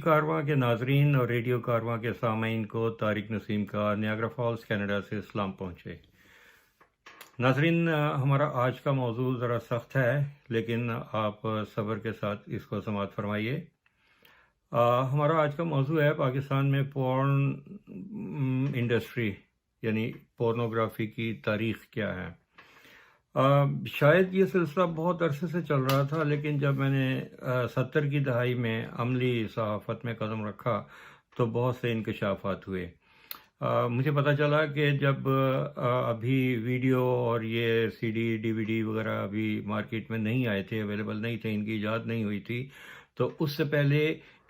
کارواں کے ناظرین اور ریڈیو کارواں کے سامعین کو طارق نسیم کا نیاگرا فالز کینیڈا سے سلام پہنچے۔ ناظرین، ہمارا آج کا موضوع ذرا سخت ہے، لیکن آپ صبر کے ساتھ اس کو سماعت فرمائیے۔ ہمارا آج کا موضوع ہے پاکستان میں پورن انڈسٹری، یعنی پورنوگرافی کی تاریخ کیا ہے۔ شاید یہ سلسلہ بہت عرصے سے چل رہا تھا، لیکن جب میں نے 70 کی دہائی میں عملی صحافت میں قدم رکھا تو بہت سے انکشافات ہوئے۔ مجھے پتہ چلا کہ جب ابھی ویڈیو اور یہ سی ڈی ڈی وی ڈی وغیرہ ابھی مارکیٹ میں نہیں آئے تھے، اویلیبل نہیں تھے، ان کی ایجاد نہیں ہوئی تھی، تو اس سے پہلے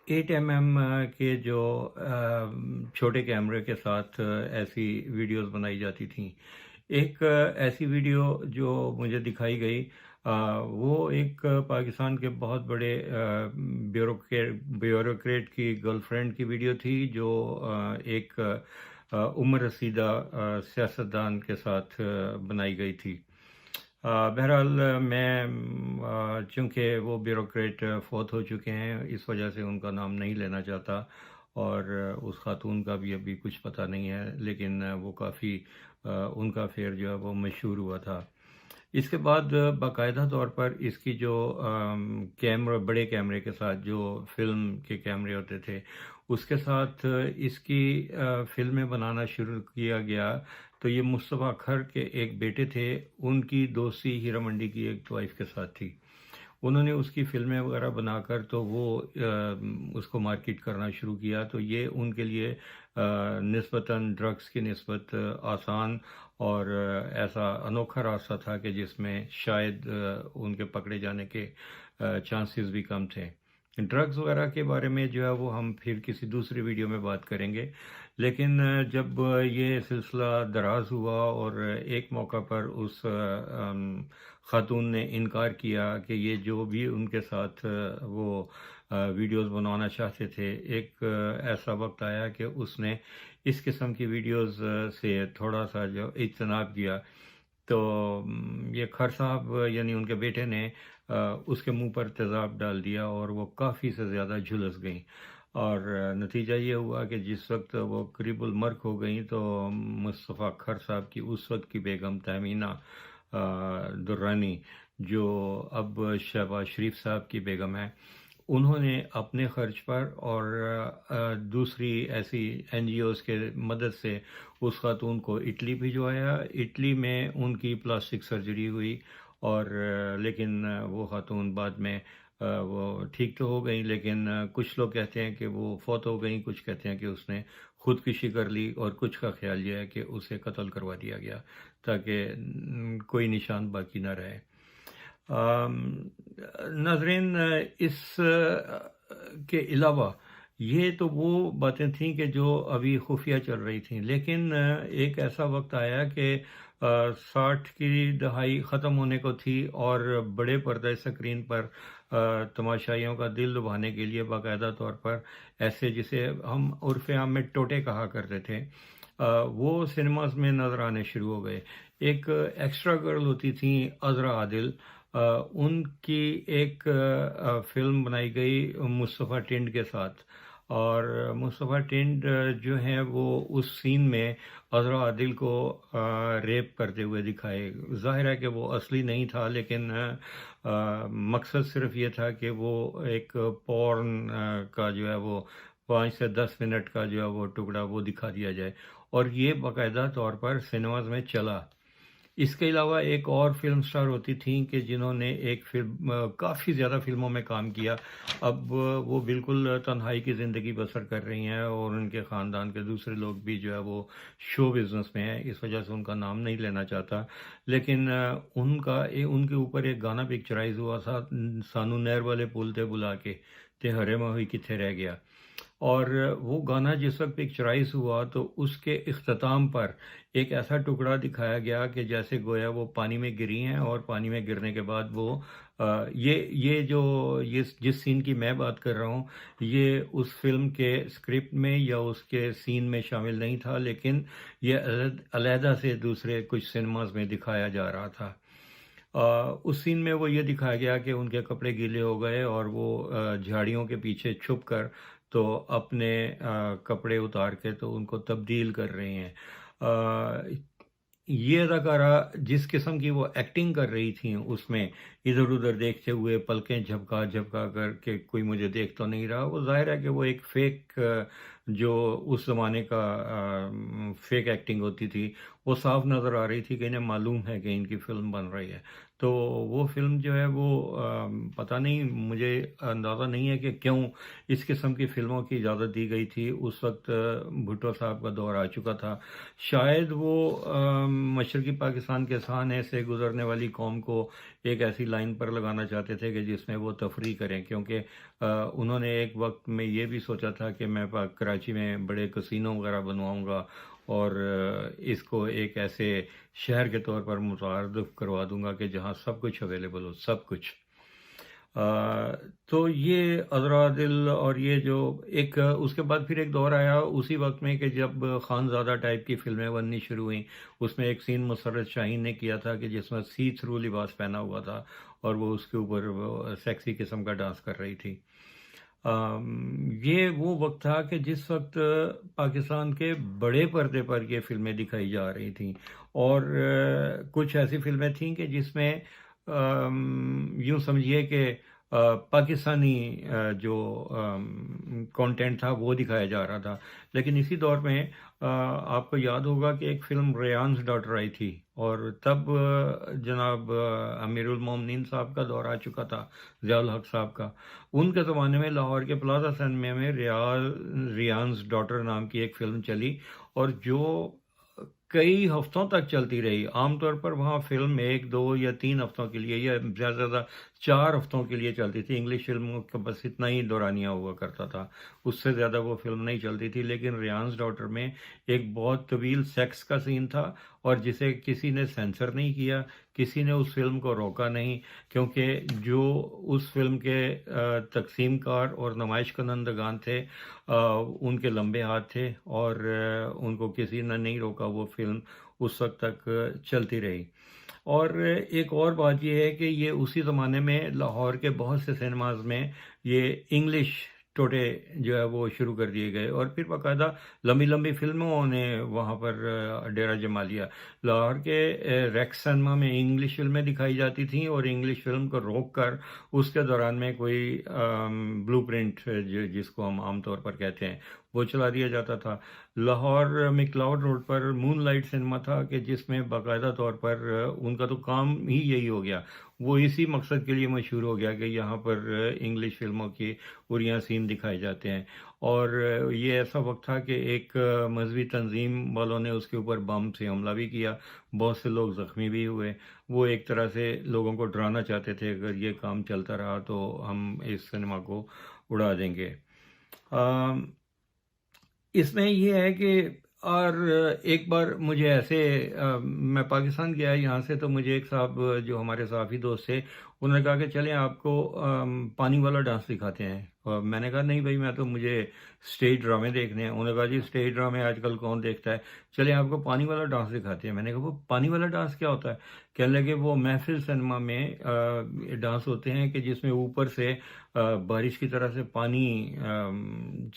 8mm کے جو چھوٹے کیمرے کے ساتھ ایسی ویڈیوز بنائی جاتی تھیں۔ ایک ایسی ویڈیو جو مجھے دکھائی گئی، وہ ایک پاکستان کے بہت بڑے بیوروکریٹ کی گرل فرینڈ کی ویڈیو تھی، جو ایک عمر رسیدہ سیاستدان کے ساتھ بنائی گئی تھی۔ بہرحال میں چونکہ وہ بیوروکریٹ فوت ہو چکے ہیں، اس وجہ سے ان کا نام نہیں لینا چاہتا، اور اس خاتون کا بھی ابھی کچھ پتہ نہیں ہے، لیکن وہ کافی ان کا افیئر جو ہے وہ مشہور ہوا تھا۔ اس کے بعد باقاعدہ طور پر اس کی جو بڑے کیمرے کے ساتھ جو فلم کے کیمرے ہوتے تھے، اس کے ساتھ اس کی فلمیں بنانا شروع کیا گیا۔ تو یہ مصطفیٰ کھر کے ایک بیٹے تھے، ان کی دوستی ہیرا منڈی کی ایک وائف کے ساتھ تھی۔ انہوں نے اس کی فلمیں وغیرہ بنا کر تو وہ اس کو مارکیٹ کرنا شروع کیا، تو یہ ان کے لیے نسبتاً ڈرگس کی نسبت آسان اور ایسا انوکھا راستہ تھا کہ جس میں شاید ان کے پکڑے جانے کے چانسز بھی کم تھے۔ ڈرگز وغیرہ کے بارے میں جو ہے وہ ہم پھر کسی دوسری ویڈیو میں بات کریں گے، لیکن جب یہ سلسلہ دراز ہوا اور ایک موقع پر اس خاتون نے انکار کیا کہ یہ جو بھی ان کے ساتھ وہ ویڈیوز بنانا چاہتے تھے، ایک ایسا وقت آیا کہ اس نے اس قسم کی ویڈیوز سے تھوڑا سا جو اجتناب کیا، تو یہ کھر صاحب یعنی ان کے بیٹے نے اس کے منہ پر تیزاب ڈال دیا اور وہ کافی سے زیادہ جھلس گئیں، اور نتیجہ یہ ہوا کہ جس وقت وہ قریب المرگ ہو گئیں تو مصطفیٰ کھر صاحب کی اس وقت کی بیگم تہمینہ درانی، جو اب شہباز شریف صاحب کی بیگم ہے، انہوں نے اپنے خرچ پر اور دوسری ایسی این جی اوز کے مدد سے اس خاتون کو اٹلی بھجوایا۔ اٹلی میں ان کی پلاسٹک سرجری ہوئی، اور لیکن وہ خاتون بعد میں وہ ٹھیک تو ہو گئیں، لیکن کچھ لوگ کہتے ہیں کہ وہ فوت ہو گئیں، کچھ کہتے ہیں کہ اس نے خودکشی کر لی، اور کچھ کا خیال یہ ہے کہ اسے قتل کروا دیا گیا تاکہ کوئی نشان باقی نہ رہے۔ ناظرین، اس کے علاوہ یہ تو وہ باتیں تھیں کہ جو ابھی خفیہ چل رہی تھیں، لیکن ایک ایسا وقت آیا کہ 60 کی دہائی ختم ہونے کو تھی، اور بڑے پردہ اسکرین پر تماشائیوں کا دل لبھانے کے لیے باقاعدہ طور پر ایسے جسے ہم عرف عام میں ٹوٹے کہا کرتے تھے، وہ سنیماز میں نظر آنے شروع ہو گئے۔ ایک ایکسٹرا گرل ہوتی تھیں عذرا عادل، ان کی ایک فلم بنائی گئی مصطفیٰ ٹنڈ کے ساتھ، اور مصطفیٰ ٹنڈ جو ہیں وہ اس سین میں عذرا عادل کو ریپ کرتے ہوئے دکھائے۔ ظاہر ہے کہ وہ اصلی نہیں تھا، لیکن مقصد صرف یہ تھا کہ وہ ایک پورن کا جو ہے وہ 5 سے 10 منٹ کا جو ہے وہ ٹکڑا وہ دکھا دیا جائے، اور یہ باقاعدہ طور پر سنیماز میں چلا۔ اس کے علاوہ ایک اور فلم سٹار ہوتی تھیں کہ جنہوں نے ایک فلم کافی زیادہ فلموں میں کام کیا، اب وہ بالکل تنہائی کی زندگی بسر کر رہی ہیں، اور ان کے خاندان کے دوسرے لوگ بھی جو ہے وہ شو بزنس میں ہیں، اس وجہ سے ان کا نام نہیں لینا چاہتا، لیکن ان کے اوپر ایک گانا پکچرائز ہوا تھا، سانو نہر والے پل تے بلا کے تے ہرے میں ہوئی کتھے رہ گیا، اور وہ گانا جس وقت پکچرائز ہوا تو اس کے اختتام پر ایک ایسا ٹکڑا دکھایا گیا کہ جیسے گویا وہ پانی میں گری ہیں، اور پانی میں گرنے کے بعد وہ جس سین کی میں بات کر رہا ہوں، یہ اس فلم کے اسکرپٹ میں یا اس کے سین میں شامل نہیں تھا، لیکن یہ علیحدہ سے دوسرے کچھ سنیماز میں دکھایا جا رہا تھا۔ اس سین میں وہ یہ دکھایا گیا کہ ان کے کپڑے گیلے ہو گئے، اور وہ جھاڑیوں کے پیچھے چھپ کر تو اپنے کپڑے اتار کے تو ان کو تبدیل کر رہے ہیں. یہ اداکارہ جس قسم کی وہ ایکٹنگ کر رہی تھیں اس میں، ادھر ادھر دیکھتے ہوئے پلکیں جھپکا جھپکا کر کے کوئی مجھے دیکھ تو نہیں رہا، وہ ظاہر ہے کہ وہ ایک فیک جو اس زمانے کا فیک ایکٹنگ ہوتی تھی وہ صاف نظر آ رہی تھی کہ انہیں معلوم ہے کہ ان کی فلم بن رہی ہے. تو وہ فلم جو ہے وہ پتہ نہیں، مجھے اندازہ نہیں ہے کہ کیوں اس قسم کی فلموں کی اجازت دی گئی تھی. اس وقت بھٹو صاحب کا دور آ چکا تھا. شاید وہ مشرقی پاکستان کے سہانے سے گزرنے والی قوم کو ایک ایسی لائن پر لگانا چاہتے تھے کہ جس میں وہ تفریح کریں، کیونکہ انہوں نے ایک وقت میں یہ بھی سوچا تھا کہ میں کراچی میں بڑے کسینو وغیرہ بنواؤں گا اور اس کو ایک ایسے شہر کے طور پر متعارف کروا دوں گا کہ جہاں سب کچھ اویلیبل ہو، سب کچھ. تو یہ عذرا اور یہ جو ایک اس کے بعد پھر ایک دور آیا اسی وقت میں کہ جب خان زادہ ٹائپ کی فلمیں بننی شروع ہوئیں. اس میں ایک سین مسرت شاہین نے کیا تھا کہ جس میں سی تھرو لباس پہنا ہوا تھا اور وہ اس کے اوپر سیکسی قسم کا ڈانس کر رہی تھی. یہ وہ وقت تھا کہ جس وقت پاکستان کے بڑے پردے پر یہ فلمیں دکھائی جا رہی تھیں، اور کچھ ایسی فلمیں تھیں کہ جس میں یوں سمجھیے کہ پاکستانی جو کانٹینٹ تھا وہ دکھایا جا رہا تھا. لیکن اسی دور میں آپ کو یاد ہوگا کہ ایک فلم ریانز ڈاٹر آئی تھی، اور تب جناب امیر المومنین صاحب کا دور آ چکا تھا، ضیاء الحق صاحب کا. ان کے زمانے میں لاہور کے پلازا سینما میں ریانز ڈاٹر نام کی ایک فلم چلی، اور جو کئی ہفتوں تک چلتی رہی. عام طور پر وہاں فلم 1 2 یا 3 ہفتوں کے لیے یا زیادہ سے زیادہ 4 ہفتوں کے لیے چلتی تھی. انگلش فلموں کا بس اتنا ہی دورانیہ ہوا کرتا تھا، اس سے زیادہ وہ فلم نہیں چلتی تھی. لیکن ریانز ڈاٹر میں ایک بہت طویل سیکس کا سین تھا، اور جسے کسی نے سینسر نہیں کیا، کسی نے اس فلم کو روکا نہیں، کیونکہ جو اس فلم کے تقسیم کار اور نمائش کنندگان تھے ان کے لمبے ہاتھ تھے، اور ان کو کسی نے نہیں روکا. وہ فلم اس وقت تک چلتی رہی. اور ایک اور بات یہ ہے کہ یہ اسی زمانے میں لاہور کے بہت سے سینماز میں یہ انگلش ٹوٹے جو ہے وہ شروع کر دیے گئے، اور پھر باقاعدہ لمبی لمبی فلموں نے وہاں پر ڈیرا جما لیا. لاہور کے ریکس سینما میں انگلش فلمیں دکھائی جاتی تھیں، اور انگلش فلم کو روک کر اس کے دوران میں کوئی بلو پرنٹ جس کو ہم عام طور پر کہتے ہیں وہ چلا دیا جاتا تھا. لاہور مکلاؤڈ روڈ پر مون لائٹ سنیما تھا کہ جس میں باقاعدہ طور پر ان کا تو کام ہی یہی ہو گیا، وہ اسی مقصد کے لیے مشہور ہو گیا کہ یہاں پر انگلش فلموں کی اریاں سین دکھائے جاتے ہیں. اور یہ ایسا وقت تھا کہ ایک مذہبی تنظیم والوں نے اس کے اوپر بم سے حملہ بھی کیا، بہت سے لوگ زخمی بھی ہوئے. وہ ایک طرح سے لوگوں کو ڈرانا چاہتے تھے اگر یہ کام چلتا رہا تو ہم اس سنیما کو اڑا دیں گے. اس میں یہ ہے کہ اور ایک بار مجھے ایسے میں پاکستان گیا یہاں سے، تو مجھے ایک صاحب جو ہمارے صحافی دوست تھے انہوں نے کہا کہ چلیں آپ کو پانی والا ڈانس دکھاتے ہیں. اور میں نے کہا نہیں بھائی، میں تو مجھے اسٹیج ڈرامے دیکھنے ہیں. انہوں نے کہا جی اسٹیج ڈرامے آج کل کون دیکھتا ہے، چلیں آپ کو پانی والا ڈانس دکھاتے ہیں. میں نے کہا وہ پانی والا ڈانس کیا ہوتا ہے؟ کہنے لگے وہ محفل سنیما میں ڈانس ہوتے ہیں کہ جس میں اوپر سے بارش کی طرح سے پانی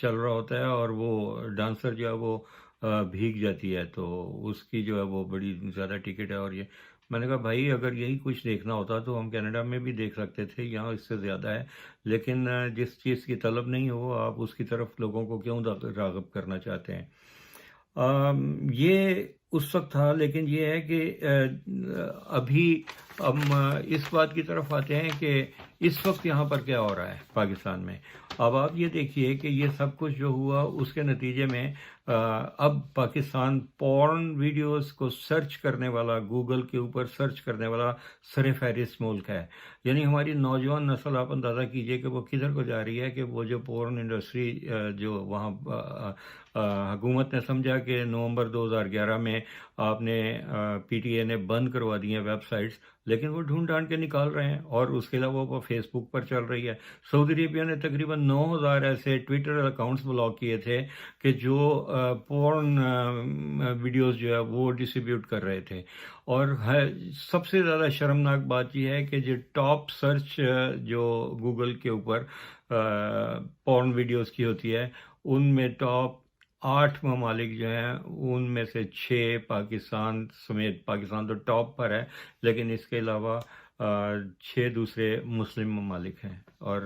چل رہا ہوتا ہے، اور وہ ڈانسر جو ہے وہ بھیگ جاتی ہے، تو اس کی جو ہے وہ بڑی زیادہ ٹکٹ ہے. اور یہ میں نے کہا بھائی اگر یہی کچھ دیکھنا ہوتا تو ہم کینیڈا میں بھی دیکھ سکتے تھے، یہاں اس سے زیادہ ہے. لیکن جس چیز کی طلب نہیں ہو آپ اس کی طرف لوگوں کو کیوں راغب کرنا چاہتے ہیں؟ یہ اس وقت تھا. لیکن یہ ہے کہ ابھی ہم اس بات کی طرف آتے ہیں کہ اس وقت یہاں پر کیا ہو رہا ہے پاکستان میں. اب آپ یہ دیکھیے کہ یہ سب کچھ جو ہوا اس کے نتیجے میں اب پاکستان پورن ویڈیوز کو سرچ کرنے والا، گوگل کے اوپر سرچ کرنے والا سر فہرست ملک ہے. یعنی ہماری نوجوان نسل آپ اندازہ کیجئے کہ وہ کدھر کو جا رہی ہے کہ وہ جو پورن انڈسٹری جو وہاں حکومت نے سمجھا کہ نومبر 2011 میں آپ نے پی ٹی اے نے بند کروا دی ہیں ویب سائٹس، لیکن وہ ڈھونڈ ڈھانڈ کے نکال رہے ہیں. اور اس کے علاوہ وہ فیس بک پر چل رہی ہے. سعودی عربیہ نے تقریباً 9000 ایسے ٹویٹر اکاؤنٹس بلاک کیے تھے کہ جو پورن ویڈیوز جو ہے وہ ڈسٹریبیوٹ کر رہے تھے. اور سب سے زیادہ شرمناک بات یہ ہے کہ جو ٹاپ سرچ جو گوگل کے اوپر پورن ویڈیوز کی ہوتی ہے، ان میں ٹاپ 8 ممالک جو ہیں، ان میں سے 6 پاکستان سمیت، پاکستان تو ٹاپ پر ہے لیکن اس کے علاوہ 6 دوسرے مسلم ممالک ہیں. اور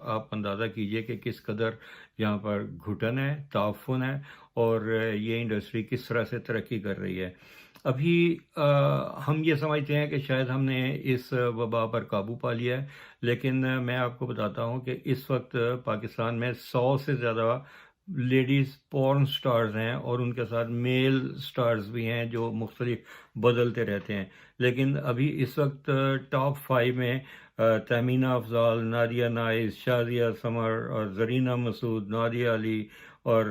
آپ اندازہ کیجئے کہ کس قدر یہاں پر گھٹن ہے، تعفن ہے، اور یہ انڈسٹری کس طرح سے ترقی کر رہی ہے. ابھی ہم یہ سمجھتے ہیں کہ شاید ہم نے اس وبا پر قابو پا لیا ہے، لیکن میں آپ کو بتاتا ہوں کہ اس وقت پاکستان میں 100 سے زیادہ لیڈیز پورن سٹارز ہیں، اور ان کے ساتھ میل سٹارز بھی ہیں جو مختلف بدلتے رہتے ہیں. لیکن ابھی اس وقت ٹاپ 5 میں تہمینہ افضال، نادیہ نائز، شازیہ سمر اور زرینہ مسعود، نادیہ علی، اور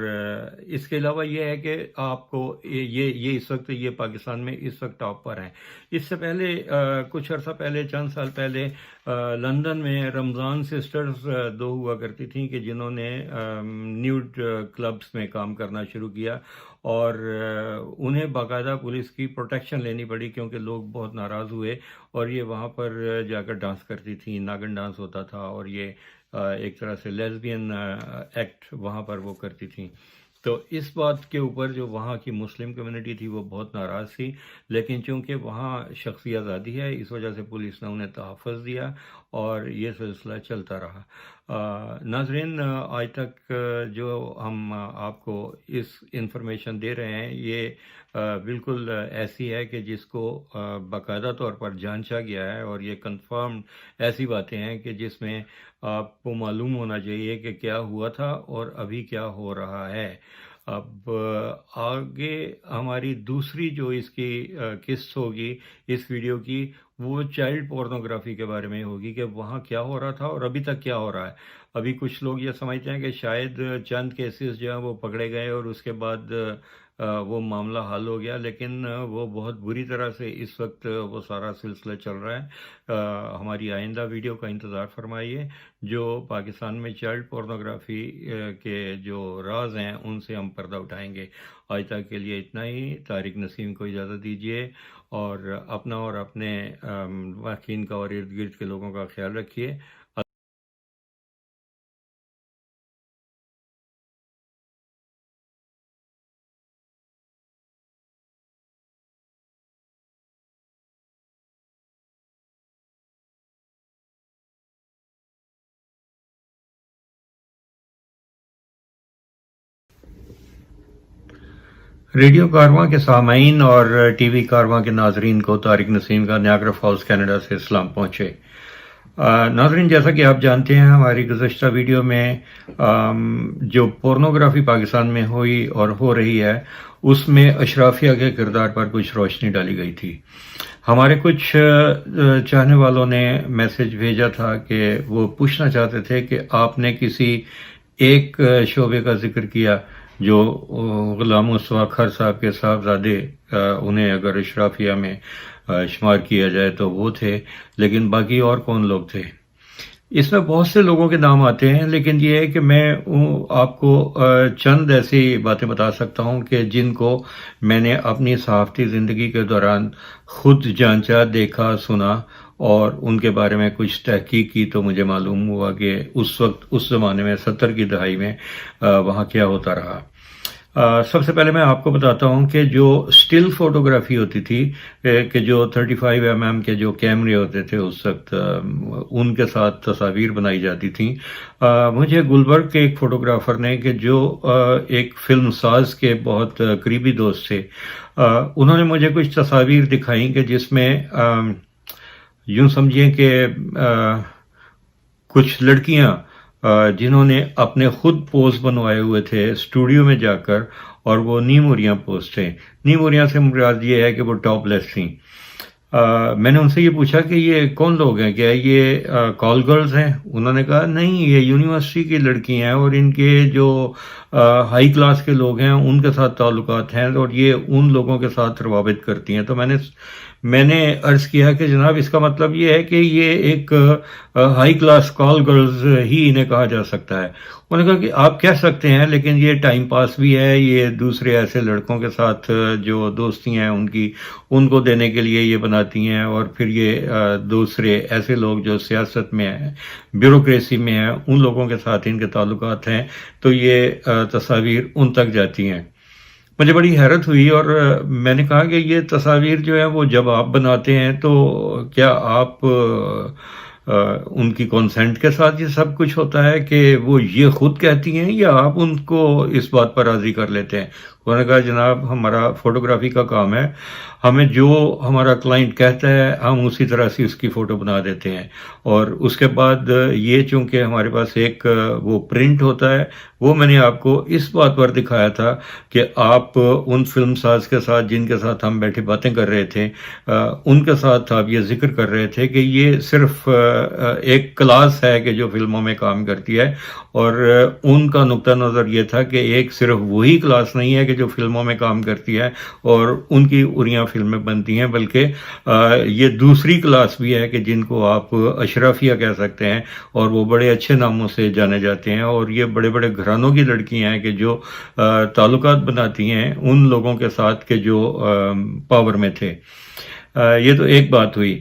اس کے علاوہ یہ ہے کہ آپ کو یہ اس وقت یہ پاکستان میں اس وقت ٹاپ پر ہیں. اس سے پہلے کچھ عرصہ پہلے، چند سال پہلے، لندن میں رمضان سسٹرز 2 ہوا کرتی تھیں کہ جنہوں نے نیوڈ کلبز میں کام کرنا شروع کیا، اور انہیں باقاعدہ پولیس کی پروٹیکشن لینی پڑی کیونکہ لوگ بہت ناراض ہوئے، اور یہ وہاں پر جا کر ڈانس کرتی تھیں. ناگن ڈانس ہوتا تھا، اور یہ ایک طرح سے لیزبین ایکٹ وہاں پر وہ کرتی تھیں. تو اس بات کے اوپر جو وہاں کی مسلم کمیونٹی تھی وہ بہت ناراض تھی، لیکن چونکہ وہاں شخصی آزادی ہے اس وجہ سے پولیس نے انہیں تحفظ دیا اور یہ سلسلہ چلتا رہا. ناظرین، آج تک جو ہم آپ کو اس انفارمیشن دے رہے ہیں یہ بالکل ایسی ہے کہ جس کو باقاعدہ طور پر جانچا گیا ہے، اور یہ کنفرم ایسی باتیں ہیں کہ جس میں آپ کو معلوم ہونا چاہیے کہ کیا ہوا تھا اور ابھی کیا ہو رہا ہے. اب آگے ہماری دوسری جو اس کی قسط ہوگی اس ویڈیو کی، وہ چائلڈ پورنوگرافی کے بارے میں ہوگی کہ وہاں کیا ہو رہا تھا اور ابھی تک کیا ہو رہا ہے. ابھی کچھ لوگ یہ سمجھتے ہیں کہ شاید چند کیسز جو ہیں وہ پکڑے گئے اور اس کے بعد وہ معاملہ حل ہو گیا، لیکن وہ بہت بری طرح سے اس وقت وہ سارا سلسلہ چل رہا ہے. ہماری آئندہ ویڈیو کا انتظار فرمائیے جو پاکستان میں چائلڈ پورنوگرافی کے جو راز ہیں ان سے ہم پردہ اٹھائیں گے. آج تک کے لیے اتنا ہی. طارق نسیم کو اجازت دیجیے، اور اپنا اور اپنے واقعین کا اور ارد گرد کے لوگوں کا خیال رکھیے. ریڈیو کارواں کے سامعین اور ٹی وی کارواں کے ناظرین کو طارق نسیم کا نیاگرا فالز کینیڈا سے اسلام پہنچے. ناظرین، جیسا کہ آپ جانتے ہیں ہماری گزشتہ ویڈیو میں جو پورنوگرافی پاکستان میں ہوئی اور ہو رہی ہے اس میں اشرافیہ کے کردار پر کچھ روشنی ڈالی گئی تھی. ہمارے کچھ چاہنے والوں نے میسج بھیجا تھا کہ وہ پوچھنا چاہتے تھے کہ آپ نے کسی ایک شعبے کا ذکر کیا جو غلام مصطفیٰ کھر صاحب کے صاحبزادے، انہیں اگر اشرافیہ میں شمار کیا جائے تو وہ تھے، لیکن باقی اور کون لوگ تھے؟ اس میں بہت سے لوگوں کے نام آتے ہیں، لیکن یہ ہے کہ میں آپ کو چند ایسی باتیں بتا سکتا ہوں کہ جن کو میں نے اپنی صحافتی زندگی کے دوران خود جانچا، دیکھا، سنا، اور ان کے بارے میں کچھ تحقیق کی تو مجھے معلوم ہوا کہ اس وقت، اس زمانے میں 70 کی دہائی میں وہاں کیا ہوتا رہا. سب سے پہلے میں آپ کو بتاتا ہوں کہ جو سٹل فوٹوگرافی ہوتی تھی، کہ جو 35 mm کے جو کیمرے ہوتے تھے اس وقت، ان کے ساتھ تصاویر بنائی جاتی تھیں. مجھے گلبرگ کے ایک فوٹوگرافر نے، کہ جو ایک فلم ساز کے بہت قریبی دوست تھے، انہوں نے مجھے کچھ تصاویر دکھائیں کہ جس میں یوں سمجھیں کہ کچھ لڑکیاں جنہوں نے اپنے خود پوز بنوائے ہوئے تھے اسٹوڈیو میں جا کر، اور وہ نیم اوریاں پوز تھے. نیم اوریاں سے مراد یہ ہے کہ وہ ٹاپ لیس تھیں. میں نے ان سے یہ پوچھا کہ یہ کون لوگ ہیں، کیا یہ کال گرلز ہیں؟ انہوں نے کہا نہیں، یہ یونیورسٹی کی لڑکی ہیں اور ان کے جو ہائی کلاس کے لوگ ہیں ان کے ساتھ تعلقات ہیں اور یہ ان لوگوں کے ساتھ روابط کرتی ہیں. تو میں نے عرض کیا کہ جناب اس کا مطلب یہ ہے کہ یہ ایک ہائی کلاس کال گرلز ہی انہیں کہا جا سکتا ہے. انہوں نے کہا کہ آپ کہہ سکتے ہیں لیکن یہ ٹائم پاس بھی ہے, یہ دوسرے ایسے لڑکوں کے ساتھ جو دوستی ہیں ان کو دینے کے لیے یہ بناتی ہیں, اور پھر یہ دوسرے ایسے لوگ جو سیاست میں ہیں, بیوروکریسی میں ہیں, ان لوگوں کے ساتھ ان کے تعلقات ہیں, تو یہ تصاویر ان تک جاتی ہیں. مجھے بڑی حیرت ہوئی اور میں نے کہا کہ یہ تصاویر جو ہیں وہ جب آپ بناتے ہیں تو کیا آپ ان کی کنسنٹ کے ساتھ یہ سب کچھ ہوتا ہے کہ وہ یہ خود کہتی ہیں, یا آپ ان کو اس بات پر راضی کر لیتے ہیں؟ انہوں نے کہا جناب ہمارا فوٹوگرافی کا کام ہے, ہمیں جو ہمارا کلائنٹ کہتا ہے ہم اسی طرح سے اس کی فوٹو بنا دیتے ہیں, اور اس کے بعد یہ چونکہ ہمارے پاس ایک وہ پرنٹ ہوتا ہے, وہ میں نے آپ کو اس بات پر دکھایا تھا کہ آپ ان فلم ساز کے ساتھ جن کے ساتھ ہم بیٹھے باتیں کر رہے تھے ان کے ساتھ آپ یہ ذکر کر رہے تھے کہ یہ صرف ایک کلاس ہے کہ جو فلموں میں کام کرتی ہے, اور ان کا نقطہ نظر یہ تھا کہ ایک صرف وہی کلاس نہیں ہے کہ جو فلموں میں کام کرتی ہے اور ان کی اریاں فلمیں بنتی ہیں, بلکہ یہ دوسری کلاس بھی ہے کہ جن کو آپ اشرافیہ کہہ سکتے ہیں, اور وہ بڑے اچھے ناموں سے جانے جاتے ہیں, اور یہ بڑے بڑے گھرانوں کی لڑکیاں ہیں کہ جو تعلقات بناتی ہیں ان لوگوں کے ساتھ کہ جو پاور میں تھے. یہ تو ایک بات ہوئی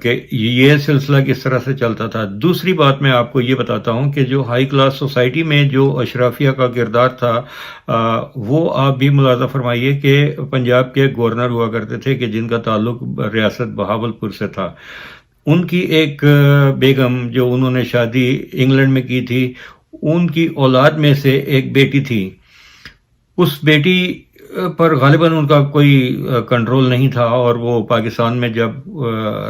کہ یہ سلسلہ کس طرح سے چلتا تھا. دوسری بات میں آپ کو یہ بتاتا ہوں کہ جو ہائی کلاس سوسائٹی میں جو اشرافیہ کا کردار تھا وہ آپ بھی ملاحظہ فرمائیے کہ پنجاب کے گورنر ہوا کرتے تھے کہ جن کا تعلق ریاست بہاولپور سے تھا. ان کی ایک بیگم جو انہوں نے شادی انگلینڈ میں کی تھی, ان کی اولاد میں سے ایک بیٹی تھی. اس بیٹی پر غالباً ان کا کوئی کنٹرول نہیں تھا, اور وہ پاکستان میں جب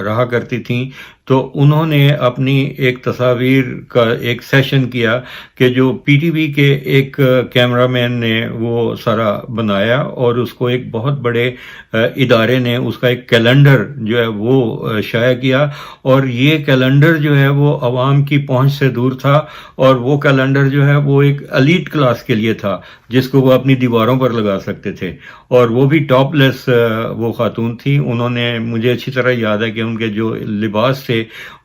رہا کرتی تھیں تو انہوں نے اپنی ایک تصاویر کا ایک سیشن کیا کہ جو پی ٹی وی کے ایک کیمرہ مین نے وہ سارا بنایا, اور اس کو ایک بہت بڑے ادارے نے اس کا ایک کیلنڈر جو ہے وہ شائع کیا, اور یہ کیلنڈر جو ہے وہ عوام کی پہنچ سے دور تھا, اور وہ کیلنڈر جو ہے وہ ایک ایلیٹ کلاس کے لیے تھا جس کو وہ اپنی دیواروں پر لگا سکتے تھے, اور وہ بھی ٹاپ لیس وہ خاتون تھی. انہوں نے, مجھے اچھی طرح یاد ہے کہ ان کے جو لباس تھے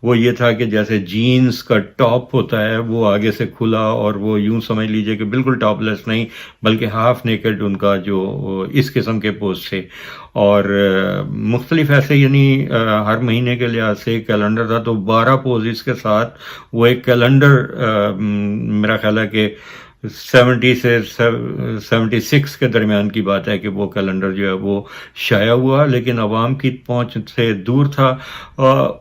وہ یہ تھا کہ جیسے جینز کا ٹاپ ہوتا ہے وہ آگے سے کھلا, اور وہ یوں سمجھ لیجئے کہ بالکل ٹاپ لیس نہیں بلکہ ہاف نیکڈ ان کا جو اس قسم کے پوز تھے, اور مختلف ایسے یعنی ہر مہینے کے لحاظ سے ایک کیلنڈر تھا, تو 12 پوزز کے ساتھ وہ ایک کیلنڈر میرا خیال ہے کہ 70 سے 76 کے درمیان کی بات ہے کہ وہ کیلنڈر جو ہے وہ شائع ہوا, لیکن عوام کی پہنچ سے دور تھا.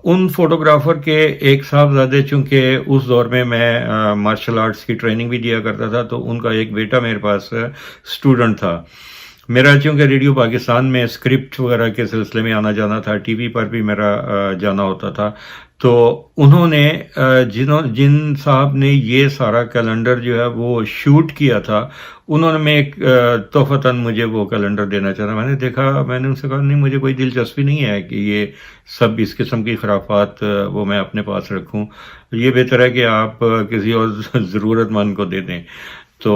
ان فوٹوگرافر کے ایک صاحبزادے, چونکہ اس دور میں مارشل آرٹس کی ٹریننگ بھی دیا کرتا تھا, تو ان کا ایک بیٹا میرے پاس اسٹوڈنٹ تھا. میرا چونکہ ریڈیو پاکستان میں اسکرپٹ وغیرہ کے سلسلے میں آنا جانا تھا, ٹی وی پر بھی میرا جانا ہوتا تھا, تو انہوں نے جن صاحب نے یہ سارا کیلنڈر جو ہے وہ شوٹ کیا تھا, انہوں نے میں ایک تحفتاً مجھے وہ کیلنڈر دینا چاہتا. میں نے دیکھا, میں نے ان سے کہا نہیں مجھے کوئی دلچسپی نہیں ہے کہ یہ سب اس قسم کی خرافات وہ میں اپنے پاس رکھوں, یہ بہتر ہے کہ آپ کسی اور ضرورت مند کو دے دیں. تو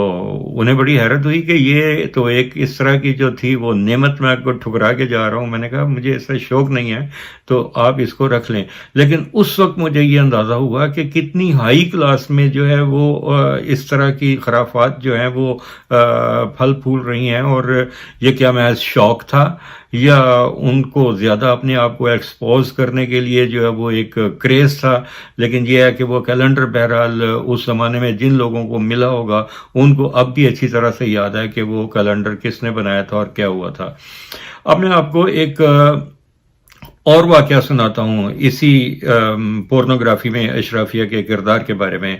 انہیں بڑی حیرت ہوئی کہ یہ تو ایک اس طرح کی جو تھی وہ نعمت میں آپ کو ٹھکرا کے جا رہا ہوں. میں نے کہا مجھے اس سے شوق نہیں ہے تو آپ اس کو رکھ لیں. لیکن اس وقت مجھے یہ اندازہ ہوا کہ کتنی ہائی کلاس میں جو ہے وہ اس طرح کی خرافات جو ہیں وہ پھل پھول رہی ہیں, اور یہ کیا محض شوق تھا یا ان کو زیادہ اپنے آپ کو ایکسپوز کرنے کے لیے جو ہے وہ ایک کریز تھا. لیکن یہ ہے کہ وہ کیلنڈر بہرحال اس زمانے میں جن لوگوں کو ملا ہوگا ان کو اب بھی اچھی طرح سے یاد ہے کہ وہ کیلنڈر کس نے بنایا تھا اور کیا ہوا تھا. اب میں آپ کو ایک اور واقعہ سناتا ہوں اسی پورنوگرافی میں اشرافیہ کے کردار کے بارے میں.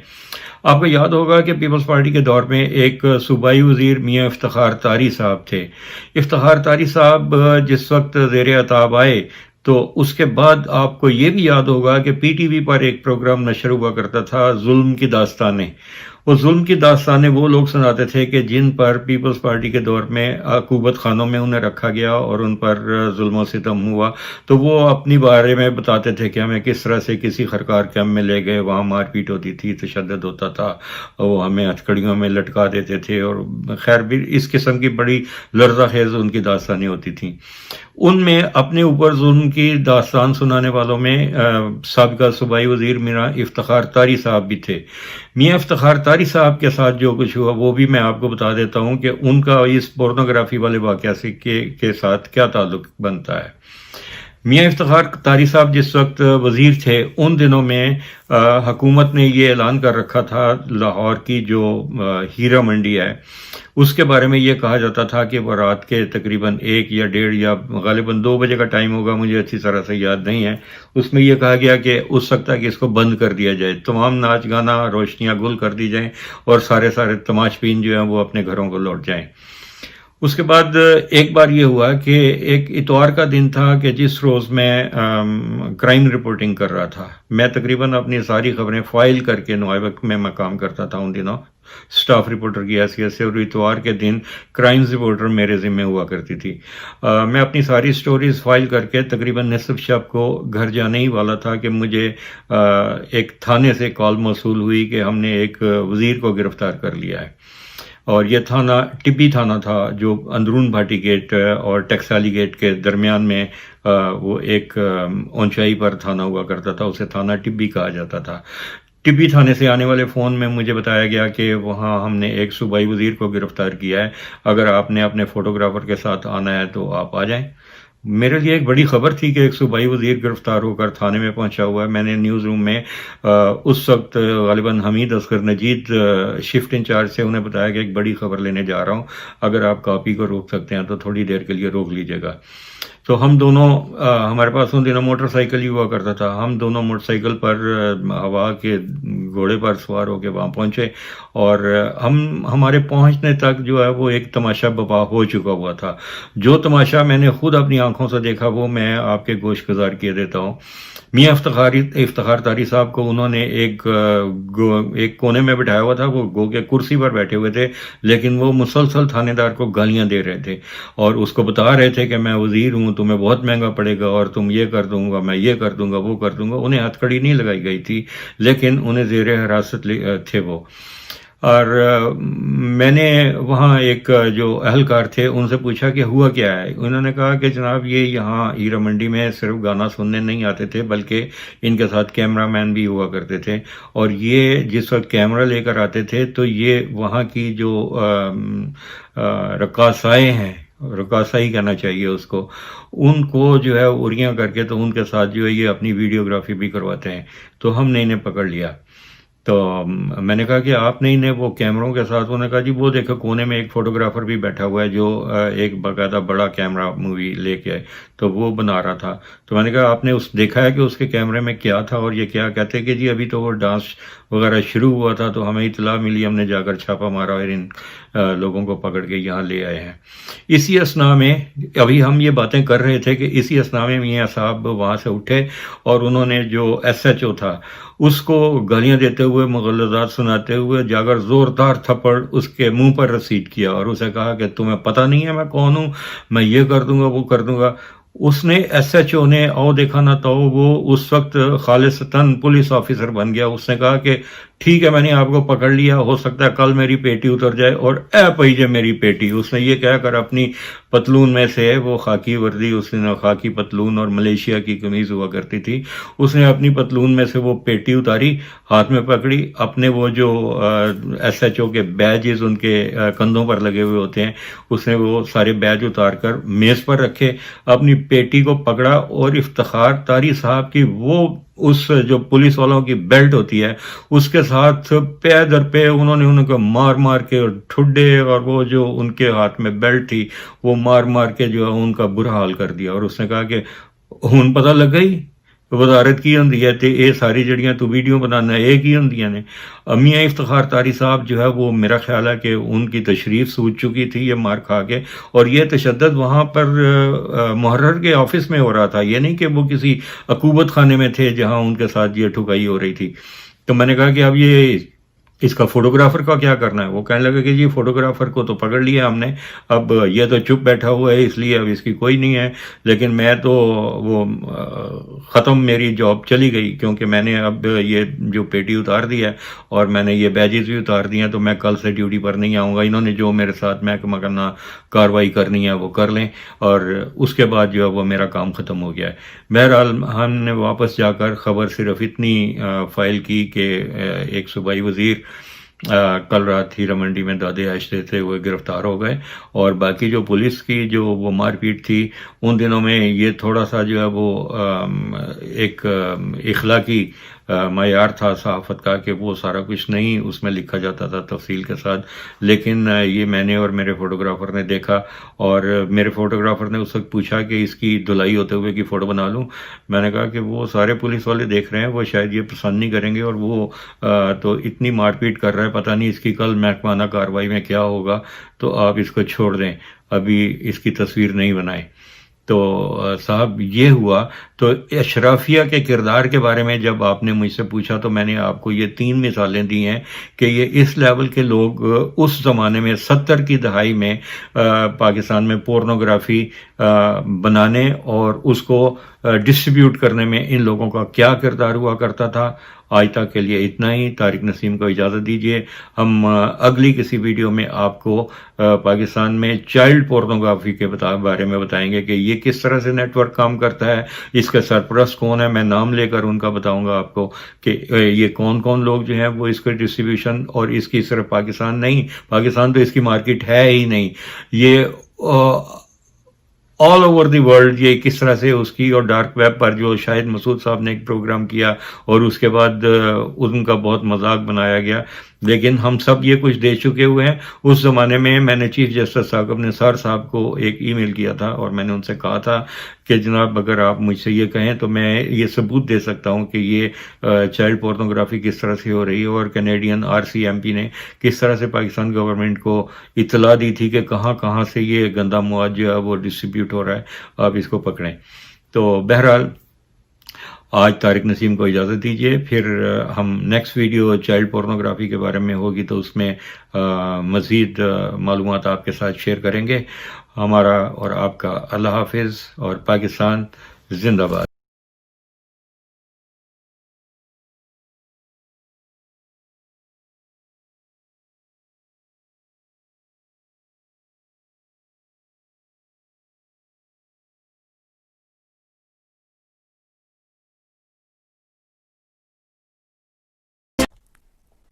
آپ کو یاد ہوگا کہ پیپلز پارٹی کے دور میں ایک صوبائی وزیر میاں افتخار تاری صاحب تھے. افتخار تاری صاحب جس وقت زیر عطاب آئے تو اس کے بعد آپ کو یہ بھی یاد ہوگا کہ پی ٹی وی پر ایک پروگرام نشر ہوا کرتا تھا ظلم کی داستانیں, وہ ظلم کی داستانیں وہ لوگ سناتے تھے کہ جن پر پیپلز پارٹی کے دور میں عقوبت خانوں میں انہیں رکھا گیا اور ان پر ظلم و ستم ہوا، تو وہ اپنی بارے میں بتاتے تھے کہ ہمیں کس طرح سے کسی خرکار کیمپ میں لے گئے، وہاں مار پیٹ ہوتی تھی، تشدد ہوتا تھا، وہ ہمیں ہتھکڑیوں میں لٹکا دیتے تھے، اور خیر بھی اس قسم کی بڑی لرزہ خیز ان کی داستانیں ہوتی تھیں۔ ان میں اپنے اوپر ظلم کی داستان سنانے والوں میں سابقہ صوبائی وزیر میاں افتخار طاری صاحب بھی تھے۔ میاں افتخار طاری صاحب کے ساتھ جو کچھ ہوا وہ بھی میں آپ کو بتا دیتا ہوں کہ ان کا اس پورنوگرافی والے واقعہ سے کے ساتھ کیا تعلق بنتا ہے۔ میاں افتخار طاری صاحب جس وقت وزیر تھے، ان دنوں میں حکومت نے یہ اعلان کر رکھا تھا، لاہور کی جو ہیرا منڈی ہے اس کے بارے میں یہ کہا جاتا تھا کہ وہ رات کے تقریباً 1 یا 1:30 یا غالباً 2 بجے کا ٹائم ہوگا، مجھے اچھی طرح سے یاد نہیں ہے، اس میں یہ کہا گیا کہ اس وقت تک اس کو بند کر دیا جائے، تمام ناچ گانا روشنیاں گل کر دی جائیں اور سارے تماشبین جو ہیں وہ اپنے گھروں کو لوٹ جائیں۔ اس کے بعد ایک بار یہ ہوا کہ ایک اتوار کا دن تھا کہ جس روز میں کرائم رپورٹنگ کر رہا تھا، میں تقریباً اپنی ساری خبریں فائل کر کے نوائے وقت میں کام کرتا تھا ان دنوں سٹاف رپورٹر کی حیثیت سے، اور اتوار کے دن کرائمز رپورٹر میرے ذمہ ہوا کرتی تھی۔ میں اپنی ساری سٹوریز فائل کر کے تقریباً نصف شب کو گھر جانے ہی والا تھا کہ مجھے ایک تھانے سے کال موصول ہوئی کہ ہم نے ایک وزیر کو گرفتار کر لیا ہے، اور یہ تھانہ ٹبی تھانہ تھا جو اندرون بھاٹی گیٹ اور ٹیکسالی گیٹ کے درمیان میں وہ ایک اونچائی پر تھانہ ہوا کرتا تھا، اسے تھانہ ٹبی کہا جاتا تھا۔ ٹبی تھانے سے آنے والے فون میں مجھے بتایا گیا کہ وہاں ہم نے ایک صوبائی وزیر کو گرفتار کیا ہے، اگر آپ نے اپنے فوٹوگرافر کے ساتھ آنا ہے تو آپ آ جائیں۔ میرے لیے ایک بڑی خبر تھی کہ ایک صوبائی وزیر گرفتار ہو کر تھانے میں پہنچا ہوا ہے۔ میں نے نیوز روم میں اس وقت غالباً حمید اصغر نجید شفٹ انچارج سے انہیں بتایا کہ ایک بڑی خبر لینے جا رہا ہوں، اگر آپ کاپی کو روک سکتے ہیں تو تھوڑی دیر کے لیے روک لیجیے گا۔ تو ہم دونوں، ہمارے پاس ان دنوں موٹر سائیکل ہی ہوا کرتا تھا، ہم دونوں موٹر سائیکل پر ہوا کے گھوڑے پر سوار ہو کے وہاں پہنچے، اور ہمارے پہنچنے تک جو ہے وہ ایک تماشا برپا ہو چکا ہوا تھا۔ جو تماشا میں نے خود اپنی آنکھوں سے دیکھا وہ میں آپ کے گوش گزار کیے دیتا ہوں۔ میاں افتخار طاری صاحب کو انہوں نے ایک کونے میں بٹھایا ہوا تھا، وہ گو کے کرسی پر بیٹھے ہوئے تھے، لیکن وہ مسلسل تھانے دار کو گالیاں دے رہے تھے اور اس کو بتا رہے تھے کہ میں وزیر ہوں، تمہیں بہت مہنگا پڑے گا، اور تم یہ کر دوں گا، میں یہ کر دوں گا، وہ کر دوں گا۔ انہیں ہتھ کڑی نہیں لگائی گئی تھی، لیکن انہیں زیر حراست تھے وہ۔ اور میں نے وہاں ایک جو اہلکار تھے ان سے پوچھا کہ ہوا کیا ہے۔ انہوں نے کہا کہ جناب یہ یہاں ہیرا منڈی میں صرف گانا سننے نہیں آتے تھے بلکہ ان کے ساتھ کیمرہ مین بھی ہوا کرتے تھے، اور یہ جس وقت کیمرہ لے کر آتے تھے تو یہ وہاں کی جو رقاصائیں ہیں، رقاصائی کہنا چاہیے اس کو، ان کو جو ہے اریاں کر کے تو ان کے ساتھ جو ہے یہ اپنی ویڈیوگرافی بھی کرواتے ہیں۔ تو ہم نے انہیں پکڑ لیا۔ تو میں نے کہا کہ آپ نے انہیں وہ کیمروں کے ساتھ، انہوں نے کہا جی وہ دیکھو کونے میں ایک فوٹوگرافر بھی بیٹھا ہوا ہے جو ایک باقاعدہ بڑا کیمرہ مووی لے کے آئے تو وہ بنا رہا تھا۔ تو میں نے کہا آپ نے دیکھا ہے کہ اس کے کیمرے میں کیا تھا اور یہ کیا کہتے کہ جی ابھی تو وہ ڈانس وغیرہ شروع ہوا تھا تو ہمیں اطلاع ملی، ہم نے جا کر چھاپا مارا اور ان لوگوں کو پکڑ کے یہاں لے آئے ہیں۔ اسی اثناء میں ابھی ہم یہ باتیں کر رہے تھے کہ اسی اثناء میں میاں صاحب وہاں سے اٹھے اور انہوں نے جو ایس ایچ او تھا اس کو گالیاں دیتے ہوئے، مغلظات سناتے ہوئے جا کر زوردار تھپڑ اس کے منہ پر رسید کیا اور اسے کہا کہ تمہیں پتہ نہیں ہے میں کون ہوں، میں یہ کر دوں گا وہ کر دوں گا۔ اس نے ایس ایچ او نے او دیکھا نہ تو وہ اس وقت خالصتاً پولیس آفیسر بن گیا۔ اس نے کہا کہ ٹھیک ہے میں نے آپ کو پکڑ لیا، ہو سکتا ہے کل میری پیٹی اتر جائے، اور اے پہیجے میری پیٹی۔ اس نے یہ کہہ کر اپنی پتلون میں سے وہ خاکی وردی، اس نے خاکی پتلون اور ملیشیا کی قمیض ہوا کرتی تھی، اس نے اپنی پتلون میں سے وہ پیٹی اتاری، ہاتھ میں پکڑی، اپنے وہ جو ایس ایچ او کے بیجز ان کے کندھوں پر لگے ہوئے ہوتے ہیں اس نے وہ سارے بیج اتار کر میز پر رکھے، اپنی پیٹی کو پکڑا اور افتخار طاری صاحب کی وہ اس جو پولیس والوں کی بیلٹ ہوتی ہے اس کے ساتھ پے در پے انہوں کو مار مار کے، اور ٹھڈے اور وہ جو ان کے ہاتھ میں بیلٹ تھی وہ مار مار کے جو ہے ان کا برا حال کر دیا۔ اور اس نے کہا کہ ہن پتہ لگ گئی وزارت کی ہوندی ہے تے یہ ساری جڑیاں تو ویڈیو بنانا ایک ہی ہوندیاں نے۔ میاں افتخار طاری صاحب جو ہے وہ میرا خیال ہے کہ ان کی تشریف سوچ چکی تھی یہ مار کھا کے، اور یہ تشدد وہاں پر محرر کے آفس میں ہو رہا تھا، یہ نہیں کہ وہ کسی عقوبت خانے میں تھے جہاں ان کے ساتھ یہ ٹھکائی ہو رہی تھی۔ تو میں نے کہا کہ اب یہ اس کا فوٹوگرافر کا کیا کرنا ہے؟ وہ کہنے لگا کہ جی فوٹوگرافر کو تو پکڑ لیا ہم نے، اب یہ تو چپ بیٹھا ہوا ہے اس لیے اب اس کی کوئی نہیں ہے، لیکن میں تو وہ ختم، میری جاب چلی گئی، کیونکہ میں نے اب یہ جو پیٹی اتار دی ہے اور میں نے یہ بیجز بھی اتار دی ہیں، تو میں کل سے ڈیوٹی پر نہیں آؤں گا، انہوں نے جو میرے ساتھ محکمہ کرنا کارروائی کرنی ہے وہ کر لیں، اور اس کے بعد جو ہے وہ میرا کام ختم ہو گیا ہے۔ بہرحال ہم نے واپس جا کر خبر صرف اتنی فائل کی کہ ایک صوبائی وزیر کل رات ہیرا منڈی میں دادے آشتے تھے، وہ گرفتار ہو گئے، اور باقی جو پولیس کی جو وہ مار پیٹ تھی ان دنوں میں، یہ تھوڑا سا جو ہے وہ ایک اخلاقی معیار تھا صحافت کا کہ وہ سارا کچھ نہیں اس میں لکھا جاتا تھا تفصیل کے ساتھ، لیکن یہ میں نے اور میرے فوٹوگرافر نے دیکھا، اور میرے فوٹوگرافر نے اس وقت پوچھا کہ اس کی دھلائی ہوتے ہوئے کی فوٹو بنا لوں، میں نے کہا کہ وہ سارے پولیس والے دیکھ رہے ہیں، وہ شاید یہ پسند نہیں کریں گے، اور وہ تو اتنی مار پیٹ کر رہا ہے، پتہ نہیں اس کی کل محکمانہ کارروائی میں کیا ہوگا، تو آپ اس کو چھوڑ دیں، ابھی اس کی تصویر نہیں بنائیں۔ تو صاحب یہ ہوا۔ تو اشرافیہ کے کردار کے بارے میں جب آپ نے مجھ سے پوچھا تو میں نے آپ کو یہ 3 مثالیں دی ہیں کہ یہ اس لیول کے لوگ اس زمانے میں 70 کی دہائی میں پاکستان میں پورنوگرافی بنانے اور اس کو ڈسٹریبیوٹ کرنے میں ان لوگوں کا کیا کردار ہوا کرتا تھا۔ آج تک کے لیے اتنا ہی، طارق نسیم کو اجازت دیجیے، ہم اگلی کسی ویڈیو میں آپ کو پاکستان میں چائلڈ پورنوگرافی کے بارے میں بتائیں گے کہ یہ کس طرح سے نیٹ ورک کام کرتا ہے، اس کا سرپرست کون ہے، میں نام لے کر ان کا بتاؤں گا آپ کو کہ یہ کون کون لوگ جو ہیں وہ اس کے ڈسٹریبیوشن، اور اس کی صرف پاکستان نہیں، پاکستان تو اس کی مارکیٹ ہے ہی نہیں، یہ آل اوور دی ورلڈ یہ کس طرح سے اس کی، اور ڈارک ویب پر جو شاہد مسعود صاحب نے ایک پروگرام کیا اور اس کے بعد ان کا بہت مذاق بنایا گیا، لیکن ہم سب یہ کچھ دے چکے ہوئے ہیں۔ اس زمانے میں میں نے چیف جسٹس صاحب اپنے سر صاحب کو ایک ای میل کیا تھا، اور میں نے ان سے کہا تھا کہ جناب اگر آپ مجھ سے یہ کہیں تو میں یہ ثبوت دے سکتا ہوں کہ یہ چائلڈ پورنوگرافی کس طرح سے ہو رہی ہے، اور کینیڈین RCMP نے کس طرح سے پاکستان گورنمنٹ کو اطلاع دی تھی کہ کہاں کہاں سے یہ گندا مواد جو ہے وہ ڈسٹریبیوٹ ہو رہا ہے، آپ اس کو پکڑیں۔ تو بہرحال آج طارق نسیم کو اجازت دیجیے، پھر ہم نیکسٹ ویڈیو چائلڈ پورنوگرافی کے بارے میں ہوگی تو اس میں مزید معلومات آپ کے ساتھ شیئر کریں گے۔ ہمارا اور آپ کا اللہ حافظ، اور پاکستان زندہ باد۔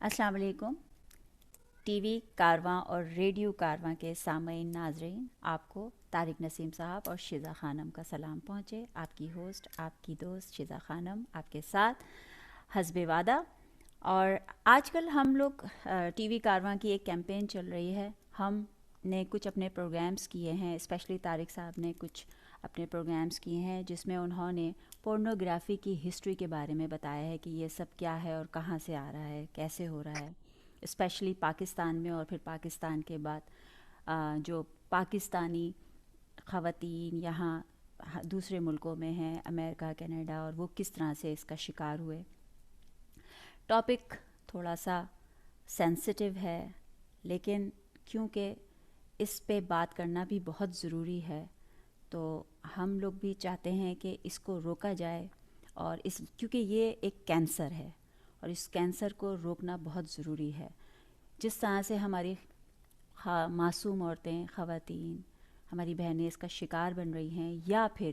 السلام علیکم۔ ٹی وی کارواں اور ریڈیو کارواں کے سامعین ناظرین، آپ کو طارق نسیم صاحب اور شیزا خانم کا سلام پہنچے۔ آپ کی ہوسٹ، آپ کی دوست شیزا خانم آپ کے ساتھ حسب وعدہ۔ اور آج کل ہم لوگ ٹی وی کارواں کی ایک کیمپین چل رہی ہے، ہم نے کچھ اپنے پروگرامز کیے ہیں، اسپیشلی طارق صاحب نے کچھ اپنے پروگرامز کیے ہیں جس میں انہوں نے پورنوگرافی کی ہسٹری کے بارے میں بتایا ہے کہ یہ سب کیا ہے اور کہاں سے آ رہا ہے، کیسے ہو رہا ہے، اسپیشلی پاکستان میں، اور پھر پاکستان کے بعد جو پاکستانی خواتین یہاں دوسرے ملکوں میں ہیں، امریکہ، کینیڈا، اور وہ کس طرح سے اس کا شکار ہوئے۔ ٹاپک تھوڑا سا سینسٹیو ہے، لیکن کیونکہ اس پہ بات کرنا بھی بہت ضروری ہے تو ہم لوگ بھی چاہتے ہیں کہ اس کو روکا جائے، اور کیونکہ یہ ایک کینسر ہے اور اس کینسر کو روکنا بہت ضروری ہے۔ جس طرح سے ہماری معصوم عورتیں، خواتین، ہماری بہنیں اس کا شکار بن رہی ہیں، یا پھر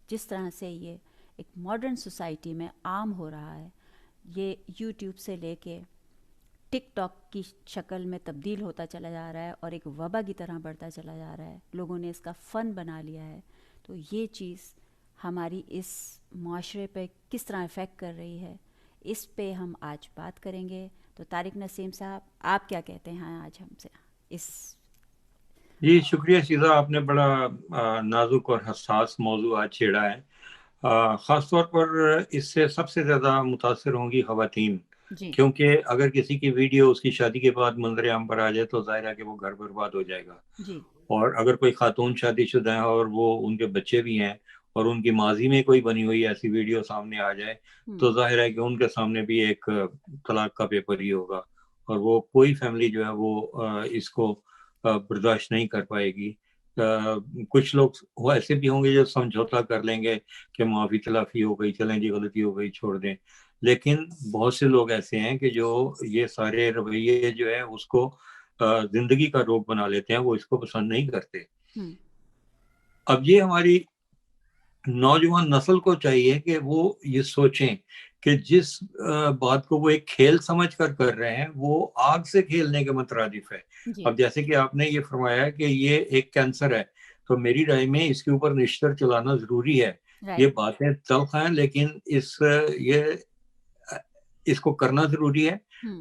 جس طرح سے یہ ایک ماڈرن سوسائٹی میں عام ہو رہا ہے، یہ یوٹیوب سے لے کے ٹک ٹاک کی شکل میں تبدیل ہوتا چلا جا رہا ہے اور ایک وبا کی طرح بڑھتا چلا جا رہا ہے، لوگوں نے اس کا فن بنا لیا ہے، تو یہ چیز ہماری اس معاشرے پہ کس طرح افیکٹ کر رہی ہے، اس پہ ہم آج بات کریں گے۔ تو طارق نسیم صاحب، آپ کیا کہتے ہیں آج ہم سے اس؟ جی شکریہ شیزا، آپ نے بڑا نازک اور حساس موضوع آج چھیڑا ہے۔ خاص طور پر اس سے سب سے زیادہ متاثر ہوں گی خواتین، جی کیونکہ اگر کسی کی ویڈیو اس کی شادی کے بعد منظر عام پر آ جائے تو ظاہر ہے کہ وہ گھر برباد ہو جائے گا، جی اور اگر کوئی خاتون شادی شدہ ہے اور وہ ان کے بچے بھی ہیں اور ان کی ماضی میں کوئی بنی ہوئی ایسی ویڈیو سامنے آ جائے تو ظاہر ہے کہ ان کے سامنے بھی ایک طلاق کا پیپر ہی ہوگا، اور وہ کوئی فیملی جو ہے وہ اس کو برداشت نہیں کر پائے گی. کچھ لوگ وہ ایسے بھی ہوں گے جو سمجھوتا کر لیں گے کہ معافی تلافی ہو گئی, چلیں جی غلطی ہو گئی چھوڑ دیں, لیکن بہت سے لوگ ایسے ہیں کہ جو یہ سارے رویے جو ہے اس کو زندگی کا روپ بنا لیتے ہیں, وہ اس کو پسند نہیں کرتے. اب یہ ہماری نوجوان نسل کو چاہیے کہ وہ یہ سوچیں کہ جس بات کو وہ ایک کھیل سمجھ کر رہے ہیں وہ آگ سے کھیلنے کے مترادف ہے. جی اب جیسے کہ آپ نے یہ فرمایا کہ یہ ایک کینسر ہے, تو میری رائے میں اس کے اوپر نشتر چلانا ضروری ہے. یہ رائٹ باتیں تلخ ہیں لیکن اس کو کرنا ضروری ہے.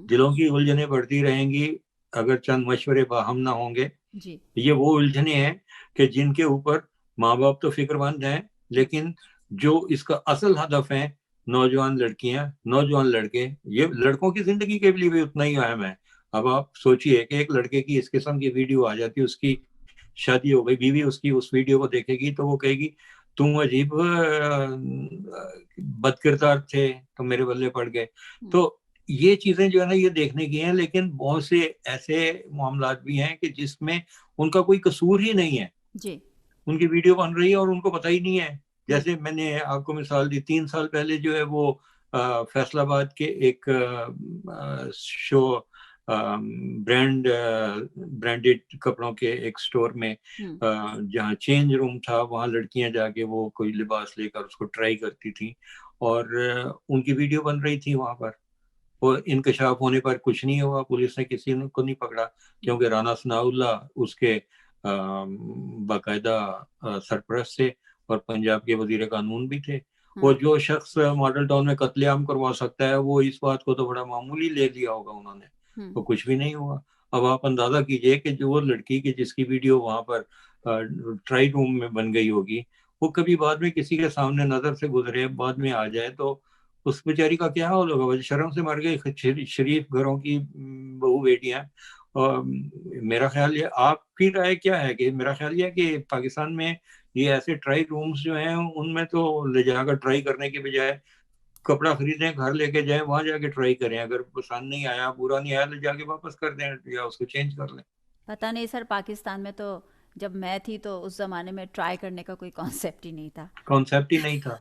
دلوں کی الجھنیں بڑھتی رہیں گی اگر چند مشورے باہم نہ ہوں گے. جی یہ وہ الجھنیں ہیں کہ جن کے اوپر ماں باپ تو فکر مند ہیں, لیکن جو اس کا اصل ہدف ہے نوجوان لڑکیاں, نوجوان لڑکے, یہ لڑکوں کی زندگی کے لیے بھی اتنا ہی اہم ہے. اب آپ سوچئے کہ ایک لڑکے کی اس قسم کی ویڈیو آ جاتی, اس کی شادی ہو گئی, بیوی اس کی اس ویڈیو کو دیکھے گی تو وہ کہے گی تم عجیب بد کردار تھے, تو میرے بلے پڑ گئے. تو یہ چیزیں جو ہے نا یہ دیکھنے کی ہیں, لیکن بہت سے ایسے معاملات بھی ہیں کہ جس میں ان کا کوئی قصور ہی نہیں ہے. جی ان کی ویڈیو بن رہی ہے اور ان کو پتہ ہی نہیں ہے. جیسے میں نے آپ کو مثال دی, 3 سال پہلے جو ہے وہ فیصل آباد کے ایک شو برانڈڈ کپڑوں کے ایک سٹور میں جہاں چینج روم تھا, وہاں لڑکیاں جا کے وہ کوئی لباس لے کر اس کو ٹرائی کرتی تھیں, اور ان کی ویڈیو بن رہی تھی وہاں پر. وہ انکشاف ہونے پر کچھ نہیں ہوا, پولیس نے کسی کو نہیں پکڑا, کیونکہ رانا ثناء اللہ اس کے باقاعدہ سرپرست تھے اور پنجاب کے وزیر قانون بھی تھے. اور جو شخص ماڈل ٹاؤن میں قتل عام کروا سکتا ہے وہ اس بات کو تو بڑا معمولی لے لیا ہوگا انہوں نے, تو کچھ بھی نہیں ہوا. اب آپ اندازہ کیجئے کہ جو لڑکی کی جس کی ویڈیو وہاں پر ٹرائی روم میں بن گئی ہوگی, وہ کبھی بعد میں کسی کے سامنے نظر سے گزرے, بعد میں آ جائے, تو اس بیچاری کا کیا حال ہوگا؟ شرم سے مر گئی شریف گھروں کی بہو بیٹیاں. میرا خیال یہ, آپ کی رائے کیا ہے؟ کہ میرا خیال یہ ہے کہ پاکستان میں یہ ایسے ٹرائی رومز جو ہیں ان میں تو لے جا کر ٹرائی کرنے کے بجائے کپڑا خریدیں, گھر لے کے جائیں, وہاں جا کے ٹرائی کریں, اگر پسند نہیں آیا, برا نہیں آیا, لے جا کے واپس کر دیں یا اس کو چینج کر لیں. پتہ نہیں سر, پاکستان میں تو جب میں تھی تو اس زمانے میں ٹرائی کرنے کا کوئی کانسیپٹ ہی نہیں تھا. کانسیپٹ ہی نہیں تھا.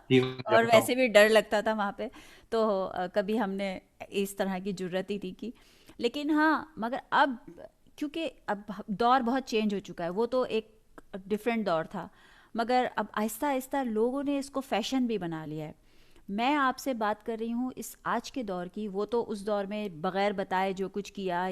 جی میں کیا اور بتاؤں. ویسے بھی ڈر لگتا تھا وہاں پہ, تو کبھی ہم نے اس طرح کی جرت ہی نہیں کی. لیکن ہاں, مگر اب کیونکہ اب دور بہت چینج ہو چکا ہے, وہ تو ایک ڈفرینٹ دور تھا, مگر اب آہستہ آہستہ لوگوں نے اس کو فیشن بھی بنا لیا ہے. میں آپ سے بات کر رہی ہوں اس آج کے دور کی. وہ تو اس دور میں بغیر بتائے جو کچھ کیا,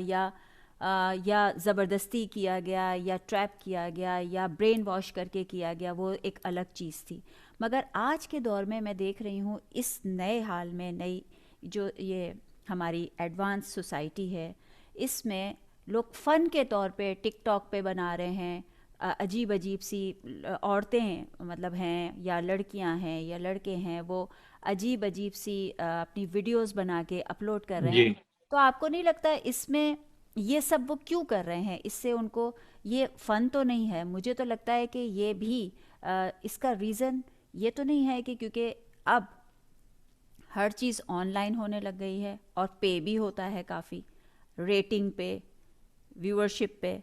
یا زبردستی کیا گیا, یا ٹریپ کیا گیا, یا برین واش کر کے کیا گیا, وہ ایک الگ چیز تھی. مگر آج کے دور میں میں دیکھ رہی ہوں اس نئے حال میں, نئی جو یہ ہماری ایڈوانس سوسائٹی ہے, اس میں لوگ فن کے طور پہ ٹک ٹاک پہ بنا رہے ہیں. عجیب عجیب سی عورتیں مطلب ہیں, یا لڑکیاں ہیں, یا لڑکے ہیں, وہ عجیب عجیب سی اپنی ویڈیوز بنا کے اپلوڈ کر رہے ہیں. جی تو آپ کو نہیں لگتا اس میں یہ سب وہ کیوں کر رہے ہیں؟ اس سے ان کو یہ فن تو نہیں ہے. مجھے تو لگتا ہے کہ یہ بھی اس کا ریزن یہ تو نہیں ہے کہ کیونکہ اب ہر چیز آن لائن ہونے لگ گئی ہے اور پے بھی ہوتا ہے کافی, ریٹنگ پہ, ویورشپ پہ.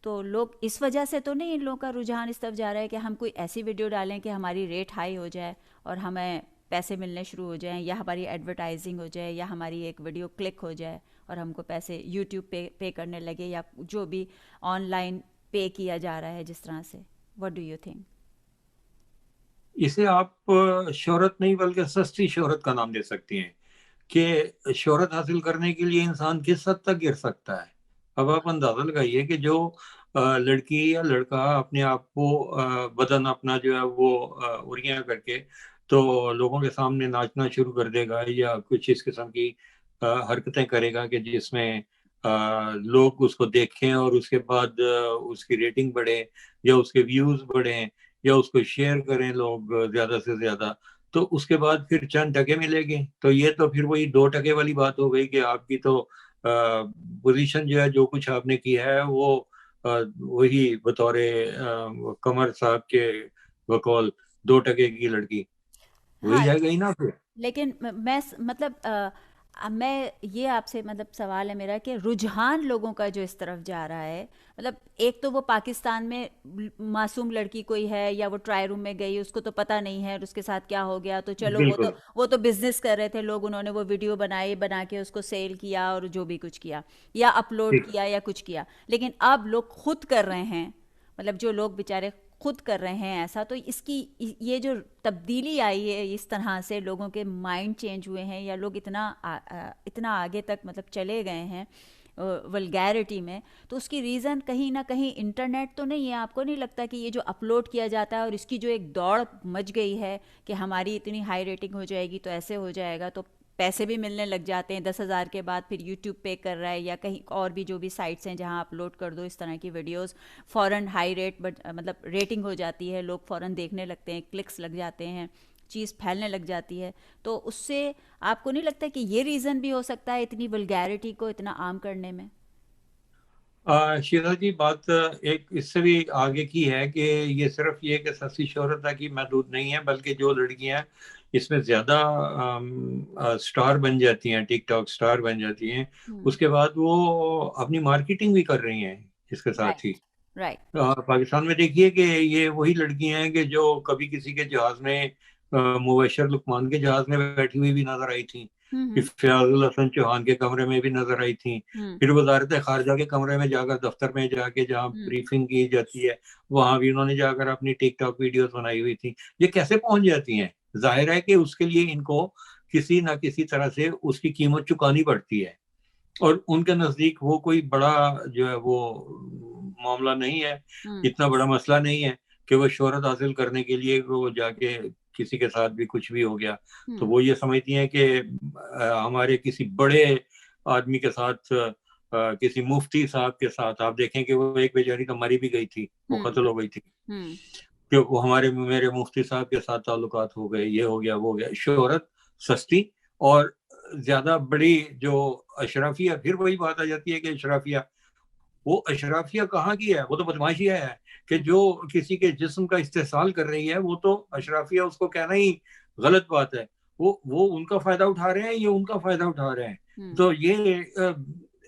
تو لوگ اس وجہ سے تو نہیں, ان لوگوں کا رجحان اس طرف جا رہا ہے کہ ہم کوئی ایسی ویڈیو ڈالیں کہ ہماری ریٹ ہائی ہو جائے اور ہمیں پیسے ملنے شروع ہو جائیں, یا ہماری ایڈورٹائزنگ ہو جائے, یا ہماری ایک ویڈیو کلک ہو جائے اور ہم کو پیسے یوٹیوب پے کرنے لگے, یا جو بھی آن لائن پے کیا جا رہا ہے جس طرح سے. What do you think? اسے آپ شہرت نہیں بلکہ سستی شہرت کا نام دے سکتی ہیں, کہ شہرت حاصل کرنے کے لیے انسان کس حد تک گر سکتا ہے. اب آپ اندازہ لگائیے کہ جو لڑکی یا لڑکا اپنے آپ کو بدن اپنا جو ہے وہ اریاں کر کے تو لوگوں کے سامنے ناچنا شروع کر دے گا, یا کچھ اس قسم کی حرکتیں کرے گا کہ جس میں لوگ اس کو دیکھیں اور اس کے بعد اس کی ریٹنگ بڑھے, یا اس کے ویوز بڑھیں, یا اس کو شیئر کریں لوگ زیادہ سے زیادہ, تو اس کے بعد پھر چند ٹکے ملے گے. تو یہ تو پھر وہی 2 ٹکے والی بات ہو گئی کہ آپ کی تو پوزیشن جو ہے, جو کچھ آپ نے کیا ہے وہ وہی بطور قمر صاحب کے بقول 2 ٹکے کی لڑکی وہی ہاں, رہ گئی نا پھر. لیکن میں مطلب اب میں یہ آپ سے مطلب سوال ہے میرا کہ رجحان لوگوں کا جو اس طرف جا رہا ہے، مطلب ایک تو وہ پاکستان میں معصوم لڑکی کوئی ہے یا وہ ٹرائی روم میں گئی، اس کو تو پتہ نہیں ہے اور اس کے ساتھ کیا ہو گیا، تو چلو بالکل وہ تو بزنس کر رہے تھے لوگ، انہوں نے وہ ویڈیو بنائی، بنا کے اس کو سیل کیا اور جو بھی کچھ کیا یا اپلوڈ ٹھیک کیا یا کچھ کیا. لیکن اب لوگ خود کر رہے ہیں، مطلب جو لوگ بیچارے خود کر رہے ہیں ایسا. تو اس کی یہ جو تبدیلی آئی ہے اس طرح سے، لوگوں کے مائنڈ چینج ہوئے ہیں یا لوگ اتنا آگے تک مطلب چلے گئے ہیں ولگیرٹی میں، تو اس کی ریزن کہیں نہ کہیں انٹرنیٹ تو نہیں ہے؟ آپ کو نہیں لگتا کہ یہ جو اپلوڈ کیا جاتا ہے اور اس کی جو ایک دوڑ مچ گئی ہے کہ ہماری اتنی ہائی ریٹنگ ہو جائے گی تو ایسے ہو جائے گا، تو پیسے بھی ملنے لگ جاتے ہیں، 10,000 کے بعد پھر یوٹیوب پے کر رہا ہے یا کہیں اور بھی جو بھی سائٹس ہیں جہاں اپلوڈ کر دو اس طرح کی ویڈیوز، فوراً ہائی ریٹ مطلب ریٹنگ ہو جاتی ہے، لوگ فوراً دیکھنے لگتے ہیں، کلکس لگ جاتے ہیں، چیز پھیلنے لگ جاتی ہے. تو اس سے آپ کو نہیں لگتا کہ یہ ریزن بھی ہو سکتا ہے اتنی ولگیرٹی کو اتنا عام کرنے میں؟ شیزا جی، بات ایک اس سے بھی آگے کی ہے کہ یہ صرف یہ کہ سسی شہرت تک ہی محدود نہیں ہے، بلکہ جو لڑکیاں اس میں زیادہ سٹار بن جاتی ہیں، ٹک ٹاک سٹار بن جاتی ہیں، اس کے بعد وہ اپنی مارکیٹنگ بھی کر رہی ہیں اس کے ساتھ ہی. Right right. پاکستان میں دیکھیے کہ یہ وہی لڑکیاں ہیں کہ جو کبھی کسی کے جہاز میں مبشر لقمان کے جہاز میں بیٹھی ہوئی بھی نظر آئی تھیں، فیاض الحسن چوہان کے کمرے میں بھی نظر آئی تھیں، پھر وزارت خارجہ کے کمرے میں جا کر، دفتر میں جا کے جہاں بریفنگ کی جاتی ہے وہاں بھی انہوں نے جا کر اپنی ٹک ٹاک ویڈیوز بنائی ہوئی تھیں. یہ کیسے پہنچ جاتی ہیں؟ ظاہر ہے کہ اس کے لیے ان کو کسی نہ کسی طرح سے اس کی قیمت چکانی پڑتی ہے، اور ان کے نزدیک وہ کوئی بڑا جو ہے وہ معاملہ نہیں ہے، اتنا بڑا مسئلہ نہیں ہے کہ وہ شہرت حاصل کرنے کے لیے وہ جا کے کسی کے ساتھ بھی کچھ بھی ہو گیا تو وہ یہ سمجھتی ہیں کہ ہمارے کسی بڑے آدمی کے ساتھ، کسی مفتی صاحب کے ساتھ، آپ دیکھیں کہ وہ ایک بیچاری تو مری بھی گئی تھی، وہ قتل ہو گئی تھی کہ وہ میرے مفتی صاحب کے ساتھ تعلقات ہو گئے، یہ ہو گیا وہ ہو گیا. شہرت سستی اور زیادہ بڑی جو اشرافیہ، پھر وہی بات آ جاتی ہے کہ اشرافیہ، وہ اشرافیہ کہاں کی ہے؟ وہ تو بدماشیہ ہے کہ جو کسی کے جسم کا استحصال کر رہی ہے، وہ تو اشرافیہ، اس کو کہنا ہی غلط بات ہے. وہ ان کا فائدہ اٹھا رہے ہیں، یہ ان کا فائدہ اٹھا رہے ہیں. تو یہ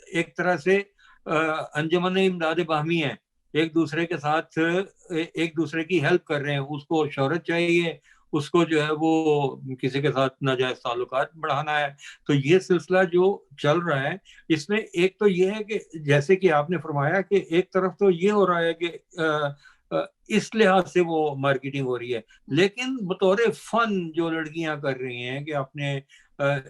ایک طرح سے انجمن امداد باہمی ہے، ایک دوسرے کے ساتھ ایک دوسرے کی ہیلپ کر رہے ہیں. اس کو شہرت چاہیے، اس کو جو ہے وہ کسی کے ساتھ ناجائز تعلقات بڑھانا ہے. تو یہ سلسلہ جو چل رہا ہے، اس میں ایک تو یہ ہے کہ جیسے کہ آپ نے فرمایا کہ ایک طرف تو یہ ہو رہا ہے کہ اس لحاظ سے وہ مارکیٹنگ ہو رہی ہے، لیکن بطور فن جو لڑکیاں کر رہی ہیں کہ اپنے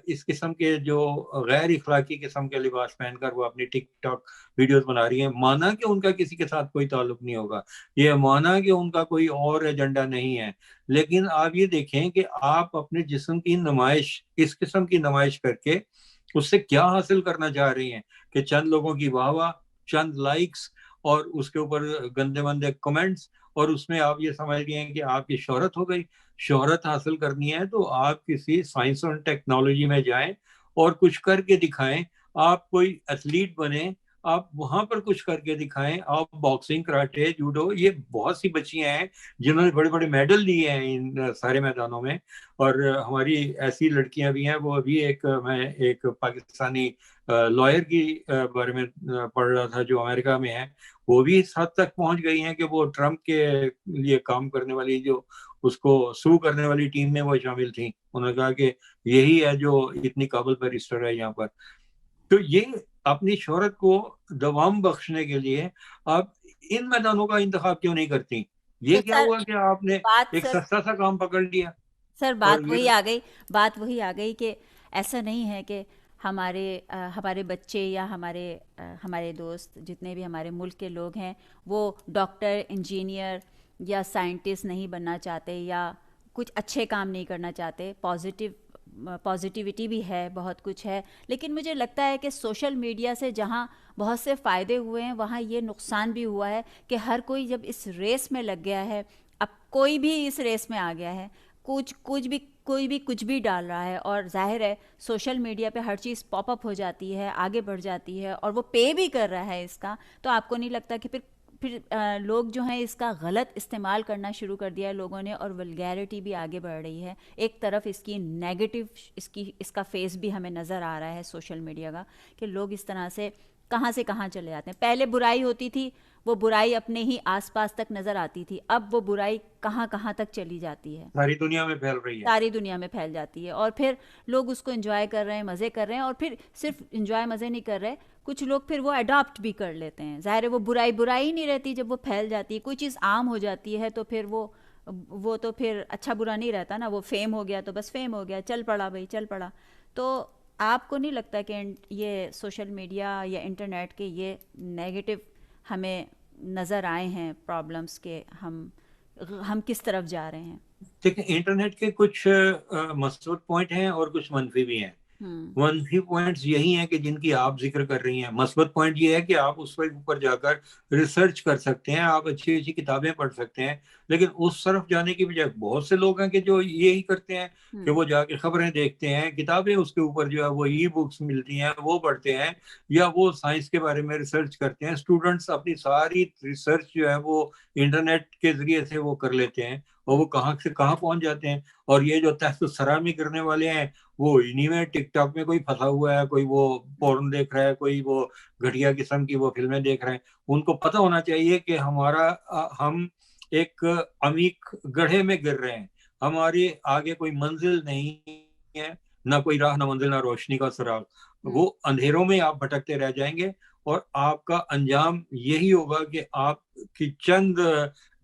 اس قسم کے جو غیر اخلاقی قسم کے لباس پہن کر وہ اپنی ٹک ٹاک ویڈیوز بنا رہی ہیں، مانا کہ ان کا کسی کے ساتھ کوئی تعلق نہیں ہوگا، یہ مانا کہ ان کا کوئی اور ایجنڈا نہیں ہے، لیکن آپ یہ دیکھیں کہ آپ اپنے جسم کی نمائش، اس قسم کی نمائش کر کے اس سے کیا حاصل کرنا چاہ رہی ہیں کہ چند لوگوں کی واہ واہ، چند لائکس اور اس کے اوپر گندے مندے کمنٹس، اور اس میں آپ یہ سمجھ گئے ہیں کہ آپ کی شہرت ہو گئی. شہرت حاصل کرنی ہے تو آپ کسی سائنس اور ٹیکنالوجی میں جائیں اور کچھ کر کے دکھائیں، آپ کوئی ایتھلیٹ بنیں، آپ وہاں پر کچھ کر کے دکھائیں. آپ باکسنگ، کراٹے، جوڈو، یہ بہت سی بچیاں ہیں جنہوں نے بڑے بڑے میڈل لیے ہیں ان سارے میدانوں میں، اور ہماری ایسی لڑکیاں بھی ہیں. وہ ابھی میں ایک پاکستانی لائر کی بارے میں پڑھ رہا تھا جو امریکہ میں ہے، وہ بھی اس حد تک پہنچ گئی ہیں کہ وہ ٹرمپ کے لیے کام کرنے والی، جو اس کو سو کرنے والی ٹیم میں وہ شامل تھیں. انہوں نے کہا کہ یہی ہے جو اتنی قابل بیرسٹر ہے یہاں پر. تو یہ اپنی شہرت کو دوام بخشنے کے لیے آپ ان میدانوں کا انتخاب کیوں نہیں کرتی؟ تو یہ کیا سر ہوا کہ آپ نے بات ایک سر سستا سا کام پکڑ لیا سر اور بات یہ وہی آ گئی، بات وہی آ گئی کہ ایسا نہیں ہے کہ ہمارے بچے یا ہمارے دوست جتنے بھی ہمارے ملک کے لوگ ہیں وہ ڈاکٹر، انجینئر یا سائنٹسٹ نہیں بننا چاہتے یا کچھ اچھے کام نہیں کرنا چاہتے. پازیٹیوٹی بھی ہے، بہت کچھ ہے، لیکن مجھے لگتا ہے کہ سوشل میڈیا سے جہاں بہت سے فائدے ہوئے ہیں وہاں یہ نقصان بھی ہوا ہے کہ ہر کوئی جب اس ریس میں لگ گیا ہے، اب کوئی بھی اس ریس میں آ گیا ہے، کوئی بھی کچھ بھی ڈال رہا ہے، اور ظاہر ہے سوشل میڈیا پہ ہر چیز پاپ اپ ہو جاتی ہے، آگے بڑھ جاتی ہے، اور وہ پے بھی کر رہا ہے اس کا. تو آپ کو نہیں لگتا کہ پھر پھر لوگ جو ہیں اس کا غلط استعمال کرنا شروع کر دیا ہے لوگوں نے، اور ولگیرٹی بھی آگے بڑھ رہی ہے. ایک طرف اس کی نیگیٹو اس کا فیس بھی ہمیں نظر آ رہا ہے سوشل میڈیا کا، کہ لوگ اس طرح سے کہاں چلے جاتے ہیں. پہلے برائی ہوتی تھی، وہ برائی اپنے ہی آس پاس تک نظر آتی تھی، اب وہ برائی کہاں تک چلی جاتی ہے، ساری دنیا میں پھیل رہی ہے. ساری دنیا میں پھیل جاتی ہے. اور پھر لوگ اس کو انجوائے کر رہے ہیں، مزے کر رہے ہیں، اور پھر صرف انجوائے مزے نہیں کر رہے، کچھ لوگ پھر وہ اڈاپٹ بھی کر لیتے ہیں. ظاہر ہے وہ برائی ہی نہیں رہتی جب وہ پھیل جاتی ہے. کوئی چیز عام ہو جاتی ہے تو پھر وہ تو پھر اچھا برا نہیں رہتا نا. وہ فیم ہو گیا تو بس فیم ہو گیا، چل پڑا بھائی، چل پڑا. تو آپ کو نہیں لگتا کہ یہ سوشل میڈیا یا انٹرنیٹ کے یہ نیگیٹو ہمیں نظر آئے ہیں پرابلمس کے، ہم کس طرف جا رہے ہیں؟ دیکھیں، انٹرنیٹ کے کچھ مثبت پوائنٹ ہیں اور کچھ منفی بھی ہیں. منفی پوائنٹس یہی ہیں کہ جن کی آپ ذکر کر رہی ہیں. مثبت پوائنٹ یہ ہے کہ آپ اس وقت اوپر جا کر ریسرچ کر سکتے ہیں، آپ اچھی کتابیں پڑھ سکتے ہیں. لیکن اس طرف جانے کی بجائے بہت سے لوگ ہیں کہ جو یہی کرتے ہیں کہ وہ جا کے خبریں دیکھتے ہیں، کتابیں اس کے اوپر جو ہے وہ ای بکس ملتی ہیں وہ پڑھتے ہیں، یا وہ سائنس کے بارے میں ریسرچ کرتے ہیں. اسٹوڈنٹس اپنی ساری ریسرچ جو ہے وہ انٹرنیٹ کے ذریعے سے وہ کر لیتے ہیں، اور وہ کہاں سے کہاں پہنچ جاتے ہیں. اور یہ جو تحت السرامی کرنے والے ہیں، وہ انہی میں ٹک ٹاک میں کوئی پھنسا ہوا ہے، کوئی وہ پورن دیکھ رہا ہے، کوئی وہ گھٹیا قسم کی وہ فلمیں دیکھ رہے ہیں. ان کو پتہ ہونا چاہیے کہ ہم ایک عمیق گڑھے میں گر رہے ہیں. ہماری آگے کوئی منزل نہیں ہے، نہ کوئی راہ، نہ منزل، نہ روشنی کا سراغ. وہ اندھیروں میں آپ بھٹکتے رہ جائیں گے، اور آپ کا انجام یہی ہوگا کہ آپ کی چند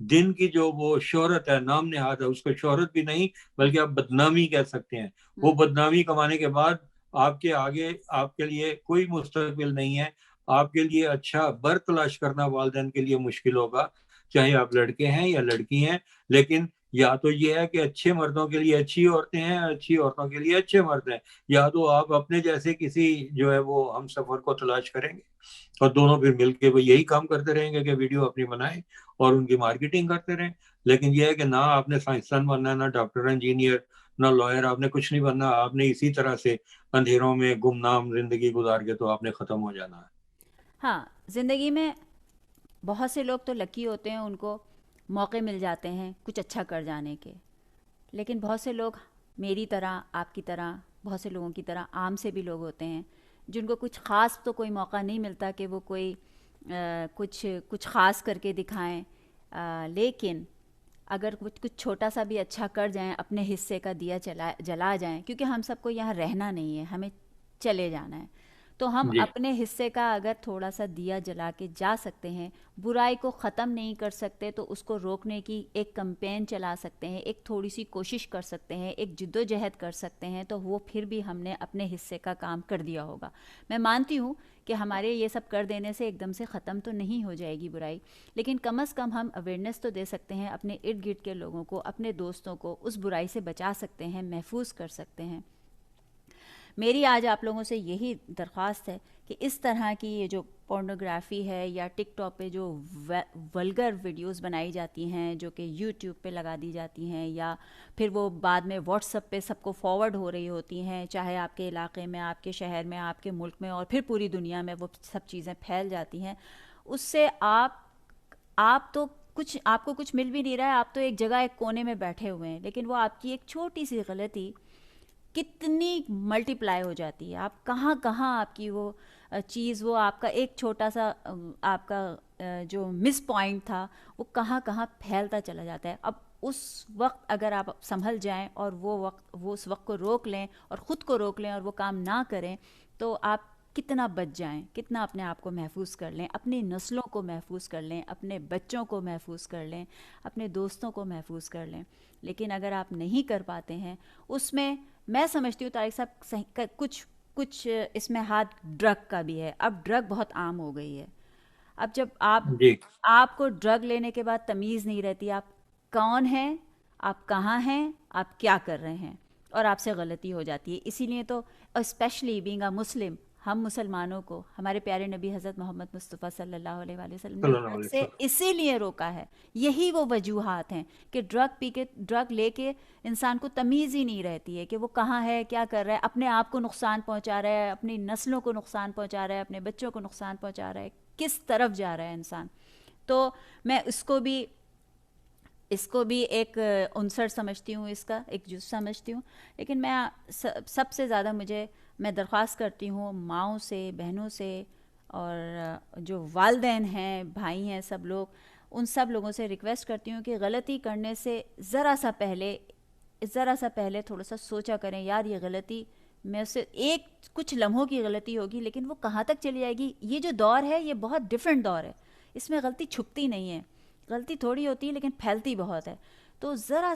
دن کی جو وہ شہرت ہے، نام نہاد ہے، اس کو شہرت بھی نہیں بلکہ آپ بدنامی کہہ سکتے ہیں. وہ بدنامی کمانے کے بعد آپ کے آگے آپ کے لیے کوئی مستقبل نہیں ہے. آپ کے لیے اچھا بر تلاش کرنا والدین کے لیے مشکل ہوگا، چاہے آپ لڑکے ہیں یا لڑکی ہیں. لیکن یا تو یہ ہے کہ اچھے مردوں کے لیے اچھی عورتیں ہیں، اچھی عورتوں کے لیے اچھے مرد ہیں، یا تو آپ اپنے جیسے کسی جو ہے وہ ہم سفر کو تلاش کریں گے، اور دونوں پھر مل کے وہ یہی کام کرتے رہیں گے کہ ویڈیو اپنی بنائیں اور ان کی مارکیٹنگ کرتے رہیں. لیکن یہ ہے کہ نہ آپ نے سائنسدان بننا، نہ ڈاکٹر، انجینئر، نہ لائر، آپ نے کچھ نہیں بننا. آپ نے اسی طرح سے اندھیروں میں گمنام زندگی گزار کے تو آپ نے ختم ہو جانا ہے. ہاں، زندگی میں بہت سے لوگ تو لکی ہوتے ہیں، ان کو موقع مل جاتے ہیں کچھ اچھا کر جانے کے. لیکن بہت سے لوگ میری طرح، آپ کی طرح، بہت سے لوگوں کی طرح عام سے بھی لوگ ہوتے ہیں جن کو کچھ خاص تو کوئی موقع نہیں ملتا کہ وہ کوئی کچھ خاص کر کے دکھائیں. لیکن اگر کچھ چھوٹا سا بھی اچھا کر جائیں، اپنے حصے کا دیا جلا جائیں، کیونکہ ہم سب کو یہاں رہنا نہیں ہے، ہمیں چلے جانا ہے. تو ہم جی اپنے حصے کا اگر تھوڑا سا دیا جلا کے جا سکتے ہیں، برائی کو ختم نہیں کر سکتے تو اس کو روکنے کی ایک کمپین چلا سکتے ہیں، ایک تھوڑی سی کوشش کر سکتے ہیں، ایک جد و جہد کر سکتے ہیں، تو وہ پھر بھی ہم نے اپنے حصے کا کام کر دیا ہوگا. میں مانتی ہوں کہ ہمارے یہ سب کر دینے سے ایک دم سے ختم تو نہیں ہو جائے گی برائی، لیکن کم از کم ہم اویئرنیس تو دے سکتے ہیں، اپنے ارد گرد کے لوگوں کو، اپنے دوستوں کو اس برائی سے بچا سکتے ہیں، محفوظ کر سکتے ہیں. میری آج آپ لوگوں سے یہی درخواست ہے کہ اس طرح کی یہ جو پورنوگرافی ہے، یا ٹک ٹاک پہ جو ولگر ویڈیوز بنائی جاتی ہیں جو کہ یوٹیوب پہ لگا دی جاتی ہیں، یا پھر وہ بعد میں واٹس ایپ پہ سب کو فارورڈ ہو رہی ہوتی ہیں، چاہے آپ کے علاقے میں، آپ کے شہر میں، آپ کے ملک میں، اور پھر پوری دنیا میں وہ سب چیزیں پھیل جاتی ہیں، اس سے آپ تو آپ کو کچھ مل بھی نہیں رہا ہے. آپ تو ایک جگہ ایک کونے میں بیٹھے ہوئے ہیں، لیکن وہ آپ کی ایک چھوٹی سی غلطی کتنی ملٹی پلائی ہو جاتی ہے. آپ کہاں آپ کی وہ چیز، وہ آپ کا ایک چھوٹا سا آپ کا جو مس پوائنٹ تھا، وہ کہاں پھیلتا چلا جاتا ہے. اب اس وقت اگر آپ سنبھل جائیں اور وہ اس وقت کو روک لیں اور خود کو روک لیں اور وہ کام نہ کریں، تو آپ کتنا بچ جائیں، کتنا اپنے آپ کو محفوظ کر لیں، اپنی نسلوں کو محفوظ کر لیں، اپنے بچوں کو محفوظ کر لیں، اپنے دوستوں کو محفوظ کر لیں. لیکن اگر آپ نہیں کر پاتے ہیں، اس میں سمجھتی ہوں طارق صاحب کچھ اس میں ہاتھ ڈرگ کا بھی ہے. اب ڈرگ بہت عام ہو گئی ہے. اب جب جی آپ کو ڈرگ لینے کے بعد تمیز نہیں رہتی، آپ کون ہیں، آپ کہاں ہیں، آپ کیا کر رہے ہیں، اور آپ سے غلطی ہو جاتی ہے. اسی لیے تو اسپیشلی بینگ اے مسلم، ہم مسلمانوں کو ہمارے پیارے نبی حضرت محمد مصطفیٰ صلی اللہ علیہ وآلہ وسلم نے صلی اللہ ڈرگ علیہ سے وسلم. اسی لیے روکا ہے. یہی وہ وجوہات ہیں کہ ڈرگ لے کے انسان کو تمیز ہی نہیں رہتی ہے کہ وہ کہاں ہے، کیا کر رہا ہے، اپنے آپ کو نقصان پہنچا رہا ہے، اپنی نسلوں کو نقصان پہنچا رہا ہے، اپنے بچوں کو نقصان پہنچا رہا ہے، کس طرف جا رہا ہے انسان. تو میں اس کو بھی ایک عنصر سمجھتی ہوں، اس کا ایک جز سمجھتی ہوں. لیکن میں سب سے زیادہ میں درخواست کرتی ہوں ماؤں سے، بہنوں سے، اور جو والدین ہیں، بھائی ہیں، سب لوگ، ان سب لوگوں سے ریکویسٹ کرتی ہوں کہ غلطی کرنے سے ذرا سا پہلے تھوڑا سا سوچا کریں، یار یہ غلطی میں سے کچھ لمحوں کی غلطی ہوگی لیکن وہ کہاں تک چلی جائے گی. یہ جو دور ہے یہ بہت ڈیفرنٹ دور ہے، اس میں غلطی چھپتی نہیں ہے، غلطی تھوڑی ہوتی ہے لیکن پھیلتی بہت ہے. تو ذرا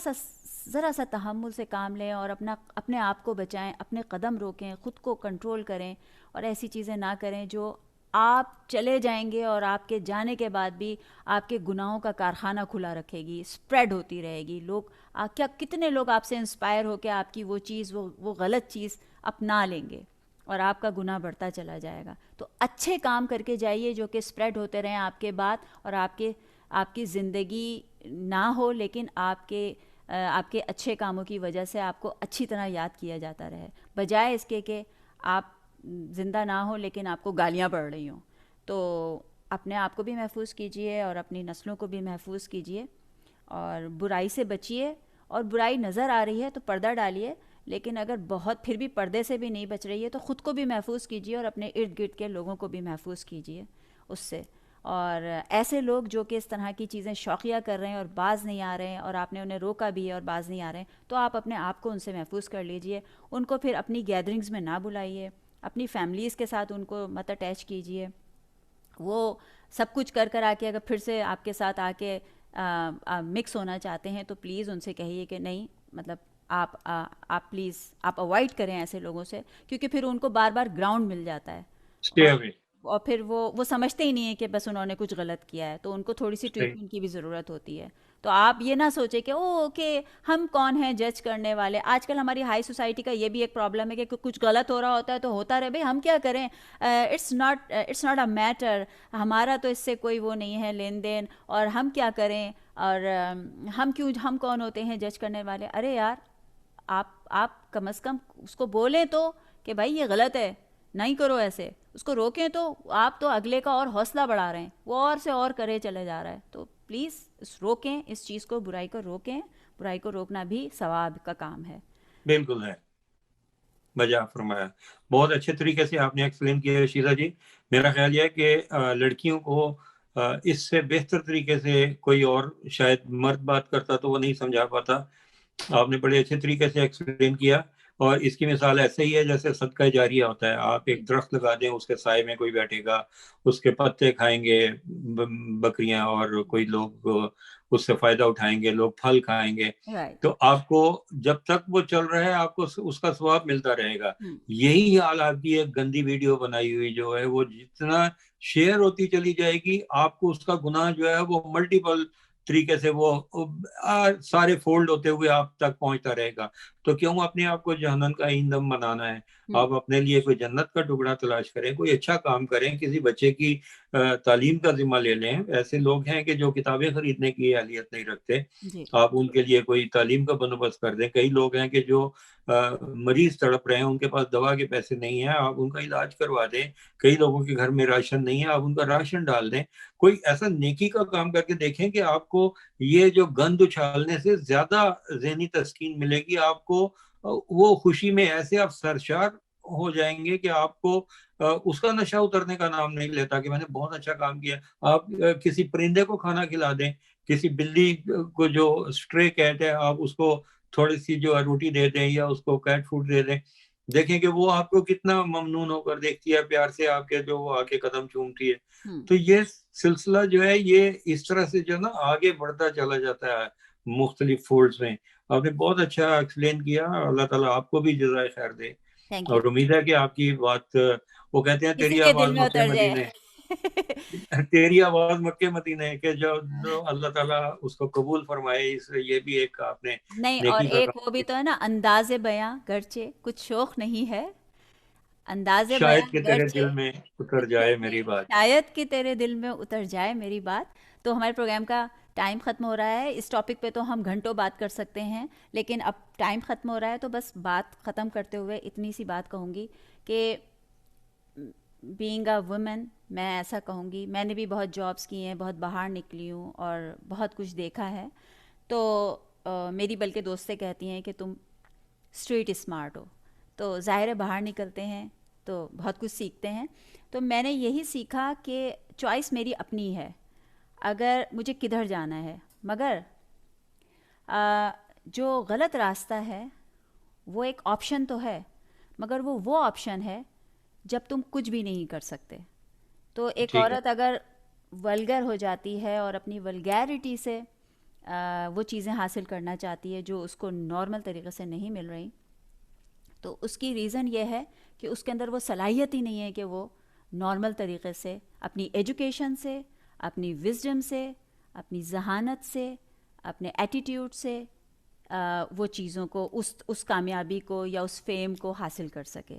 سا تحمل سے کام لیں اور اپنے آپ کو بچائیں، اپنے قدم روکیں، خود کو کنٹرول کریں، اور ایسی چیزیں نہ کریں جو آپ چلے جائیں گے اور آپ کے جانے کے بعد بھی آپ کے گناہوں کا کارخانہ کھلا رکھے گی، اسپریڈ ہوتی رہے گی. کتنے لوگ آپ سے انسپائر ہو کے آپ کی وہ غلط چیز اپنا لیں گے اور آپ کا گناہ بڑھتا چلا جائے گا. تو اچھے کام کر کے جائیے جو کہ اسپریڈ ہوتے رہیں آپ کے بعد، اور آپ کی زندگی نہ ہو لیکن آپ کے اچھے کاموں کی وجہ سے آپ کو اچھی طرح یاد کیا جاتا رہے، بجائے اس کے کہ آپ زندہ نہ ہو لیکن آپ کو گالیاں پڑ رہی ہوں. تو اپنے آپ کو بھی محفوظ کیجئے اور اپنی نسلوں کو بھی محفوظ کیجئے، اور برائی سے بچیے. اور برائی نظر آ رہی ہے تو پردہ ڈالیے، لیکن اگر بہت پھر بھی پردے سے بھی نہیں بچ رہی ہے تو خود کو بھی محفوظ کیجئے اور اپنے ارد گرد کے لوگوں کو بھی محفوظ کیجئے اس سے. اور ایسے لوگ جو کہ اس طرح کی چیزیں شوقیہ کر رہے ہیں اور باز نہیں آ رہے ہیں، اور آپ نے انہیں روکا بھی ہے اور باز نہیں آ رہے ہیں، تو آپ اپنے آپ کو ان سے محفوظ کر لیجئے. ان کو پھر اپنی گیدرنگز میں نہ بلائیے، اپنی فیملیز کے ساتھ ان کو مت اٹیچ کیجئے. وہ سب کچھ کر آ کے اگر پھر سے آپ کے ساتھ آ کے مکس ہونا چاہتے ہیں تو پلیز ان سے کہیے کہ نہیں، مطلب آپ پلیز آپ اوائڈ کریں ایسے لوگوں سے، کیونکہ پھر ان کو بار بار گراؤنڈ مل جاتا ہے، Stay away. اور پھر وہ سمجھتے ہی نہیں ہیں کہ بس انہوں نے کچھ غلط کیا ہے، تو ان کو تھوڑی سی صحیح. ٹریٹمنٹ کی بھی ضرورت ہوتی ہے. تو آپ یہ نہ سوچیں کہ اوکے ہم کون ہیں جج کرنے والے. آج کل ہماری ہائی سوسائٹی کا یہ بھی ایک پرابلم ہے کہ کچھ غلط ہو رہا ہوتا ہے تو ہوتا رہے، بھائی ہم کیا کریں، اٹس ناٹ اے میٹر، ہمارا تو اس سے کوئی وہ نہیں ہے لین دین، اور ہم کیا کریں، اور ہم کون ہوتے ہیں جج کرنے والے. ارے یار، آپ کم از کم اس کو بولیں تو کہ بھائی یہ غلط ہے، نہیں کرو ایسے، اس کو روکیں. تو آپ تو اگلے کا اور حوصلہ بڑھا رہے ہیں، وہ اور سے اور کرے چلے جا رہا ہے. تو پلیز روکیں اس چیز کو، برائی کو روکیں. برائی کو روکنا بھی ثواب کا کام ہے. بالکل ہے، بجا فرمایا. بہت اچھے طریقے سے آپ نے ایکسپلین کیا ہے شیزا جی. میرا خیال یہ ہے کہ لڑکیوں کو اس سے بہتر طریقے سے کوئی اور شاید مرد بات کرتا تو وہ نہیں سمجھا پاتا. آپ نے بڑے اچھے طریقے سے ایکسپلین کیا، اور اس کی مثال ایسے ہی ہے جیسے صدقہ جاریہ ہوتا ہے. آپ ایک درخت لگا دیں، اس کے سائے میں کوئی بیٹھے گا، اس کے پتے کھائیں گے بکریاں، اور کوئی لوگ اس سے فائدہ اٹھائیں گے، لوگ پھل کھائیں گے. تو آپ کو جب تک وہ چل رہا ہے آپ کو اس کا ثواب ملتا رہے گا. یہی حال آپ کی ایک گندی ویڈیو بنائی ہوئی جو ہے وہ جتنا شیئر ہوتی چلی جائے گی، آپ کو اس کا گناہ جو ہے وہ ملٹیپل طریقے سے وہ سارے فولڈ ہوتے ہوئے آپ تک پہنچتا رہے گا. تو کیوں اپنے آپ کو جہنم کا ایندھن بنانا ہے؟ آپ اپنے لیے کوئی جنت کا ٹکڑا تلاش کریں، کوئی اچھا کام کریں، کسی بچے کی تعلیم کا ذمہ لے لیں. ایسے لوگ ہیں کہ جو کتابیں خریدنے کی اہلیت نہیں رکھتے، آپ ان کے لیے کوئی تعلیم کا بندوبست کر دیں. کئی لوگ ہیں کہ جو مریض تڑپ رہے ہیں، ان کے پاس دوا کے پیسے نہیں ہیں، آپ ان کا علاج کروا دیں. کئی لوگوں کے گھر میں راشن نہیں ہے، آپ ان کا راشن ڈال دیں. کوئی ایسا نیکی کا کام کر کے دیکھیں کہ آپ کو یہ جو گند اچھالنے سے زیادہ ذہنی تسکین ملے گی. آپ کو وہ خوشی میں ایسے آپ سرشار ہو جائیں گے کہ آپ کو اس کا نشہ اترنے کا نام نہیں لیتا کہ میں نے بہت اچھا کام کیا. آپ کسی پرندے کو کھانا کھلا دیں، کسی بلی کو جو اسٹرے کیٹ ہے آپ اس کو تھوڑی سی جو روٹی دے دیں یا اس کو کیٹ فوڈ دے دیں. دیکھیں کہ وہ آپ کو کتنا ممنون ہو کر دیکھتی ہے، پیار سے آپ کے جو وہ آ کے قدم چومتی ہے. تو یہ سلسلہ جو ہے یہ اس طرح سے جو نا آگے بڑھتا چلا جاتا ہے مختلف فولڈز میں. آپ نے بہت اچھا ایکسپلین کیا. اللہ تعالیٰ آپ کو بھی جزائے خیر دے، اور امید ہے کہ آپ کی بات، وہ کہتے ہیں تیری آواز مکہ مدینے، تیری آواز مکہ مدینے، کہ جو اللہ تعالیٰ اس کو قبول فرمائے. اس یہ بھی ایک آپ نے نہیں، اور نیکی کا ایک کام وہ بھی تو کیا. ہے نا، انداز بیاں گرچہ کچھ شوق نہیں ہے، انداز بیاں شاید کہ تیرے گرچہ دل میں اتر جائے میری بات. شاید کہ تیرے دل میں اتر جائے میری بات. تو ہمارے پروگرام کا ٹائم ختم ہو رہا ہے. اس ٹاپک پہ تو ہم گھنٹوں بات کر سکتے ہیں، لیکن اب ٹائم ختم ہو رہا ہے تو بس بات ختم کرتے ہوئے اتنی سی بات کہوں گی کہ بینگ اے وومن میں ایسا کہوں گی، میں نے بھی بہت جابس کی ہیں، بہت باہر نکلی ہوں اور بہت کچھ دیکھا ہے. تو میری بلکہ دوستیں کہتی ہیں کہ تم اسٹریٹ اسمارٹ ہو. تو ظاہر ہے باہر نکلتے ہیں تو بہت کچھ سیکھتے ہیں. تو میں نے یہی سیکھا کہ چوائس میری اپنی ہے اگر مجھے کدھر جانا ہے، مگر جو غلط راستہ ہے وہ ایک آپشن تو ہے، مگر وہ آپشن ہے جب تم کچھ بھی نہیں کر سکتے. تو ایک ٹھیک ہے. عورت اگر ولگر ہو جاتی ہے اور اپنی ولگیرٹی سے وہ چیزیں حاصل کرنا چاہتی ہے جو اس کو نارمل طریقے سے نہیں مل رہی، تو اس کی ریزن یہ ہے کہ اس کے اندر وہ صلاحیت ہی نہیں ہے کہ وہ نارمل طریقے سے اپنی ایجوکیشن سے، اپنی وزڈم سے، اپنی ذہانت سے، اپنے ایٹیٹیوڈ سے وہ چیزوں کو اس کامیابی کو یا اس فیم کو حاصل کر سکے.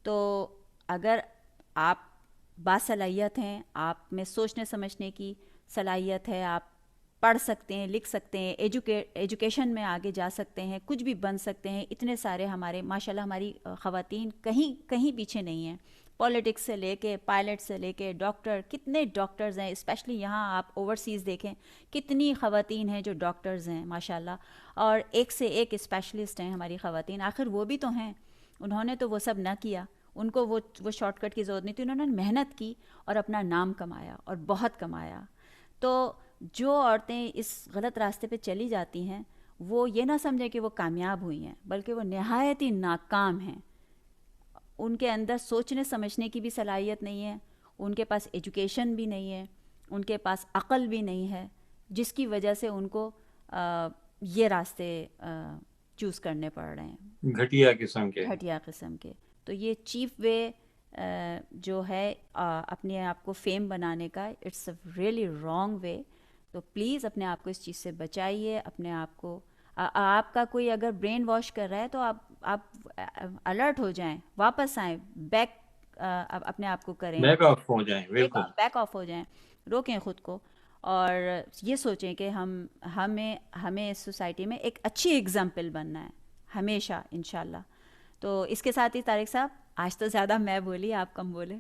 تو اگر آپ باصلاحیت ہیں، آپ میں سوچنے سمجھنے کی صلاحیت ہے، آپ پڑھ سکتے ہیں، لکھ سکتے ہیں، ایجوکیشن میں آگے جا سکتے ہیں، کچھ بھی بن سکتے ہیں. اتنے سارے ہمارے ماشاءاللہ ہماری خواتین کہیں پیچھے نہیں ہیں. پالیٹکس سے لے کے پائلٹ سے لے کے ڈاکٹر، کتنے ڈاکٹرز ہیں، اسپیشلی یہاں آپ اوورسیز دیکھیں کتنی خواتین ہیں جو ڈاکٹرز ہیں ماشاءاللہ، اور ایک سے ایک اسپیشلسٹ ہیں ہماری خواتین. آخر وہ بھی تو ہیں، انہوں نے تو وہ سب نہ کیا، ان کو وہ شارٹ کٹ کی ضرورت نہیں تھی، انہوں نے محنت کی اور اپنا نام کمایا اور بہت کمایا. تو جو عورتیں اس غلط راستے پہ چلی جاتی ہیں وہ یہ نہ سمجھیں کہ وہ کامیاب ہوئی ہیں، بلکہ وہ نہایت ہی ناکام ہیں. ان کے اندر سوچنے سمجھنے کی بھی صلاحیت نہیں ہے، ان کے پاس ایجوکیشن بھی نہیں ہے، ان کے پاس عقل بھی نہیں ہے، جس کی وجہ سے ان کو یہ راستے چوز کرنے پڑ رہے ہیں، گھٹیا قسم کے. گھٹیا قسم کے. تو یہ چیف وے جو ہے اپنے آپ کو فیم بنانے کا، it's a really wrong way. تو پلیز اپنے آپ کو اس چیز سے بچائیے. اپنے آپ کو، آپ کا کوئی اگر برین واش کر رہا ہے تو آپ الرٹ ہو جائیں، واپس آئیں، بیک اپنے آپ کو کریں، بیک آف ہو جائیں. بالکل. بیک آف ہو جائیں، روکیں خود کو اور یہ سوچیں کہ ہمیں اس سوسائٹی میں ایک اچھی ایگزامپل بننا ہے ہمیشہ انشاءاللہ. تو اس کے ساتھ ہی طارق صاحب آج تو زیادہ میں بولی، آپ کم بولے.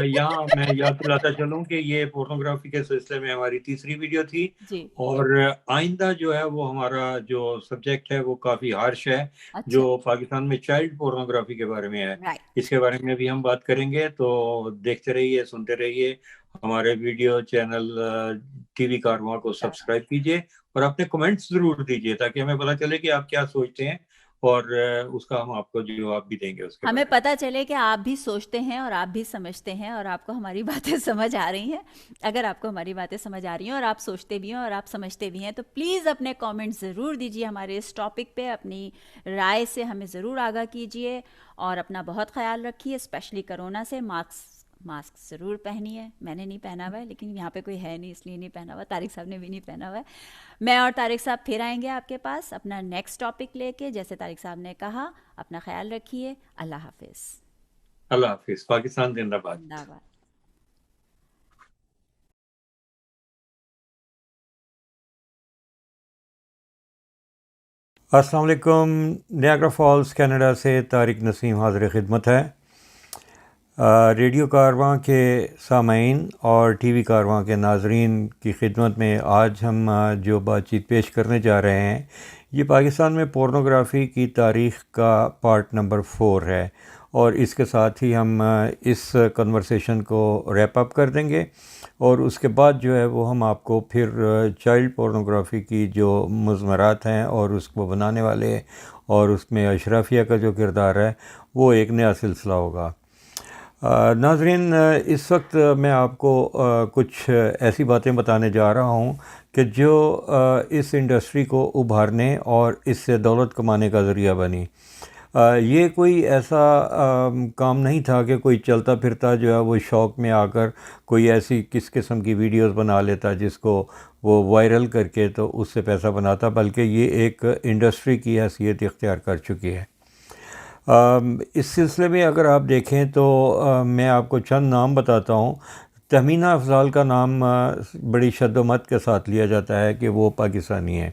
یہاں میں یاد دلاتا چلوں کہ یہ پورنوگرافی کے سلسلے میں ہماری تیسری ویڈیو تھی. جی. اور آئندہ جو ہے وہ ہمارا جو سبجیکٹ ہے وہ کافی ہارش ہے، اچھا. جو پاکستان میں چائلڈ پورنوگرافی کے بارے میں ہے. رائٹ. اس کے بارے میں بھی ہم بات کریں گے. تو دیکھتے رہیے، سنتے رہیے. ہمارے ویڈیو چینل ٹی وی کارواں کو سبسکرائب کیجیے اور اپنے کمنٹس ضرور دیجیے تاکہ ہمیں پتہ چلے کہ آپ کیا سوچتے ہیں، اور اس کا ہم آپ کو جواب بھی دیں گے اس کے ہمیں بارے میں. پتہ چلے کہ آپ بھی سوچتے ہیں اور آپ بھی سمجھتے ہیں اور آپ کو ہماری باتیں سمجھ آ رہی ہیں. اگر آپ کو ہماری باتیں سمجھ آ رہی ہیں اور آپ سوچتے بھی ہیں اور آپ سمجھتے بھی ہیں تو پلیز اپنے کامنٹ ضرور دیجیے ہمارے اس ٹاپک پہ. اپنی رائے سے ہمیں ضرور آگاہ کیجیے اور اپنا بہت خیال رکھیے، اسپیشلی کرونا سے. ماسک ضرور پہنیے. میں نے نہیں پہنا ہوا ہے لیکن یہاں پہ کوئی ہے نہیں اس لیے نہیں پہنا ہوا، طارق صاحب نے بھی نہیں پہنا ہوا ہے. میں اور طارق صاحب پھر آئیں گے آپ کے پاس اپنا نیکسٹ ٹاپک لے کے. جیسے طارق صاحب نے کہا، اپنا خیال رکھیے. اللہ حافظ. اللہ حافظ. پاکستان زندہ باد. زندہ باد. السلام علیکم. نیاگرا فالز کینیڈا سے طارق نسیم حاضر خدمت ہے. ریڈیو کارواں کے سامعین اور ٹی وی کارواں کے ناظرین کی خدمت میں آج ہم جو بات چیت پیش کرنے جا رہے ہیں یہ پاکستان میں پورنوگرافی کی تاریخ کا پارٹ نمبر 4 ہے، اور اس کے ساتھ ہی ہم اس کنورسیشن کو ریپ اپ کر دیں گے. اور اس کے بعد جو ہے وہ ہم آپ کو پھر چائلڈ پورنوگرافی کی جو مضمرات ہیں اور اس کو بنانے والے اور اس میں اشرافیہ کا جو کردار ہے وہ ایک نیا سلسلہ ہوگا. ناظرین، اس وقت میں آپ کو کچھ ایسی باتیں بتانے جا رہا ہوں کہ جو اس انڈسٹری کو ابھارنے اور اس سے دولت کمانے کا ذریعہ بنی. یہ کوئی ایسا کام نہیں تھا کہ کوئی چلتا پھرتا جو ہے وہ شوق میں آ کر کوئی ایسی کس قسم کی ویڈیوز بنا لیتا جس کو وہ وائرل کر کے تو اس سے پیسہ بناتا، بلکہ یہ ایک انڈسٹری کی حیثیت اختیار کر چکی ہے. اس سلسلے میں اگر آپ دیکھیں تو میں آپ کو چند نام بتاتا ہوں. تہمینہ افضال کا نام بڑی شد و مت کے ساتھ لیا جاتا ہے کہ وہ پاکستانی ہے.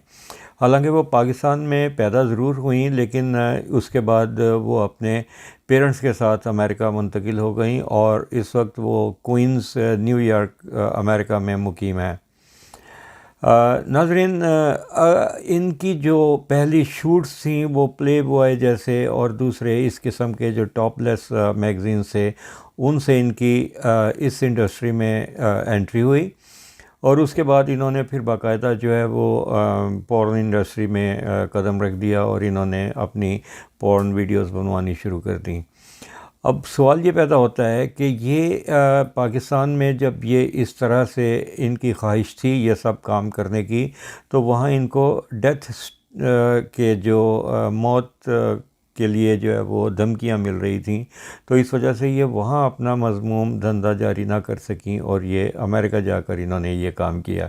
حالانکہ وہ پاکستان میں پیدا ضرور ہوئیں، لیکن اس کے بعد وہ اپنے پیرنٹس کے ساتھ امریکہ منتقل ہو گئیں اور اس وقت وہ کوئنز نیو یارک امریکہ میں مقیم ہیں۔ ناظرین، ان کی جو پہلی شوٹس تھیں وہ پلے بوائے جیسے اور دوسرے اس قسم کے جو ٹاپ لیس میگزینس تھے، ان سے ان کی اس انڈسٹری میں انٹری ہوئی، اور اس کے بعد انہوں نے پھر باقاعدہ جو ہے وہ پورن انڈسٹری میں قدم رکھ دیا اور انہوں نے اپنی پورن ویڈیوز بنوانی شروع کر دیں۔ اب سوال یہ پیدا ہوتا ہے کہ یہ پاکستان میں جب یہ اس طرح سے ان کی خواہش تھی یہ سب کام کرنے کی، تو وہاں ان کو ڈیتھ کے جو موت کے لیے جو ہے وہ دھمکیاں مل رہی تھیں، تو اس وجہ سے یہ وہاں اپنا مذموم دھندا جاری نہ کر سکیں اور یہ امریکہ جا کر انہوں نے یہ کام کیا۔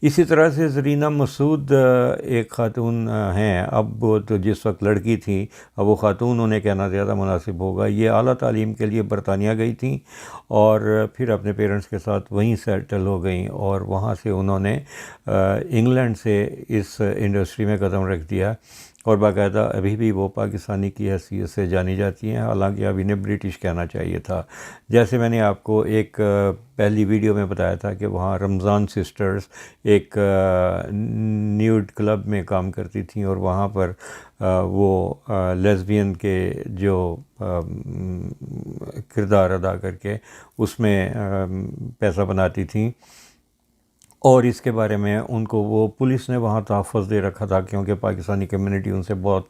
اسی طرح سے زرینہ مسعود ایک خاتون ہیں، اب وہ تو جس وقت لڑکی تھیں، اب وہ خاتون انہیں کہنا زیادہ مناسب ہوگا، یہ اعلیٰ تعلیم کے لیے برطانیہ گئی تھیں اور پھر اپنے پیرنٹس کے ساتھ وہیں سیٹل ہو گئیں، اور وہاں سے انہوں نے انگلینڈ سے اس انڈسٹری میں قدم رکھ دیا، اور باقاعدہ ابھی بھی وہ پاکستانی کی حیثیت سے جانی جاتی ہیں، حالانکہ اب انہیں برٹش کہنا چاہیے تھا۔ جیسے میں نے آپ کو ایک پہلی ویڈیو میں بتایا تھا کہ وہاں رمضان سسٹرز ایک نیوڈ کلب میں کام کرتی تھیں، اور وہاں پر وہ لیزبین کے جو کردار ادا کر کے اس میں پیسہ بناتی تھیں، اور اس کے بارے میں ان کو وہ پولیس نے وہاں تحفظ دے رکھا تھا کیونکہ پاکستانی کمیونٹی ان سے بہت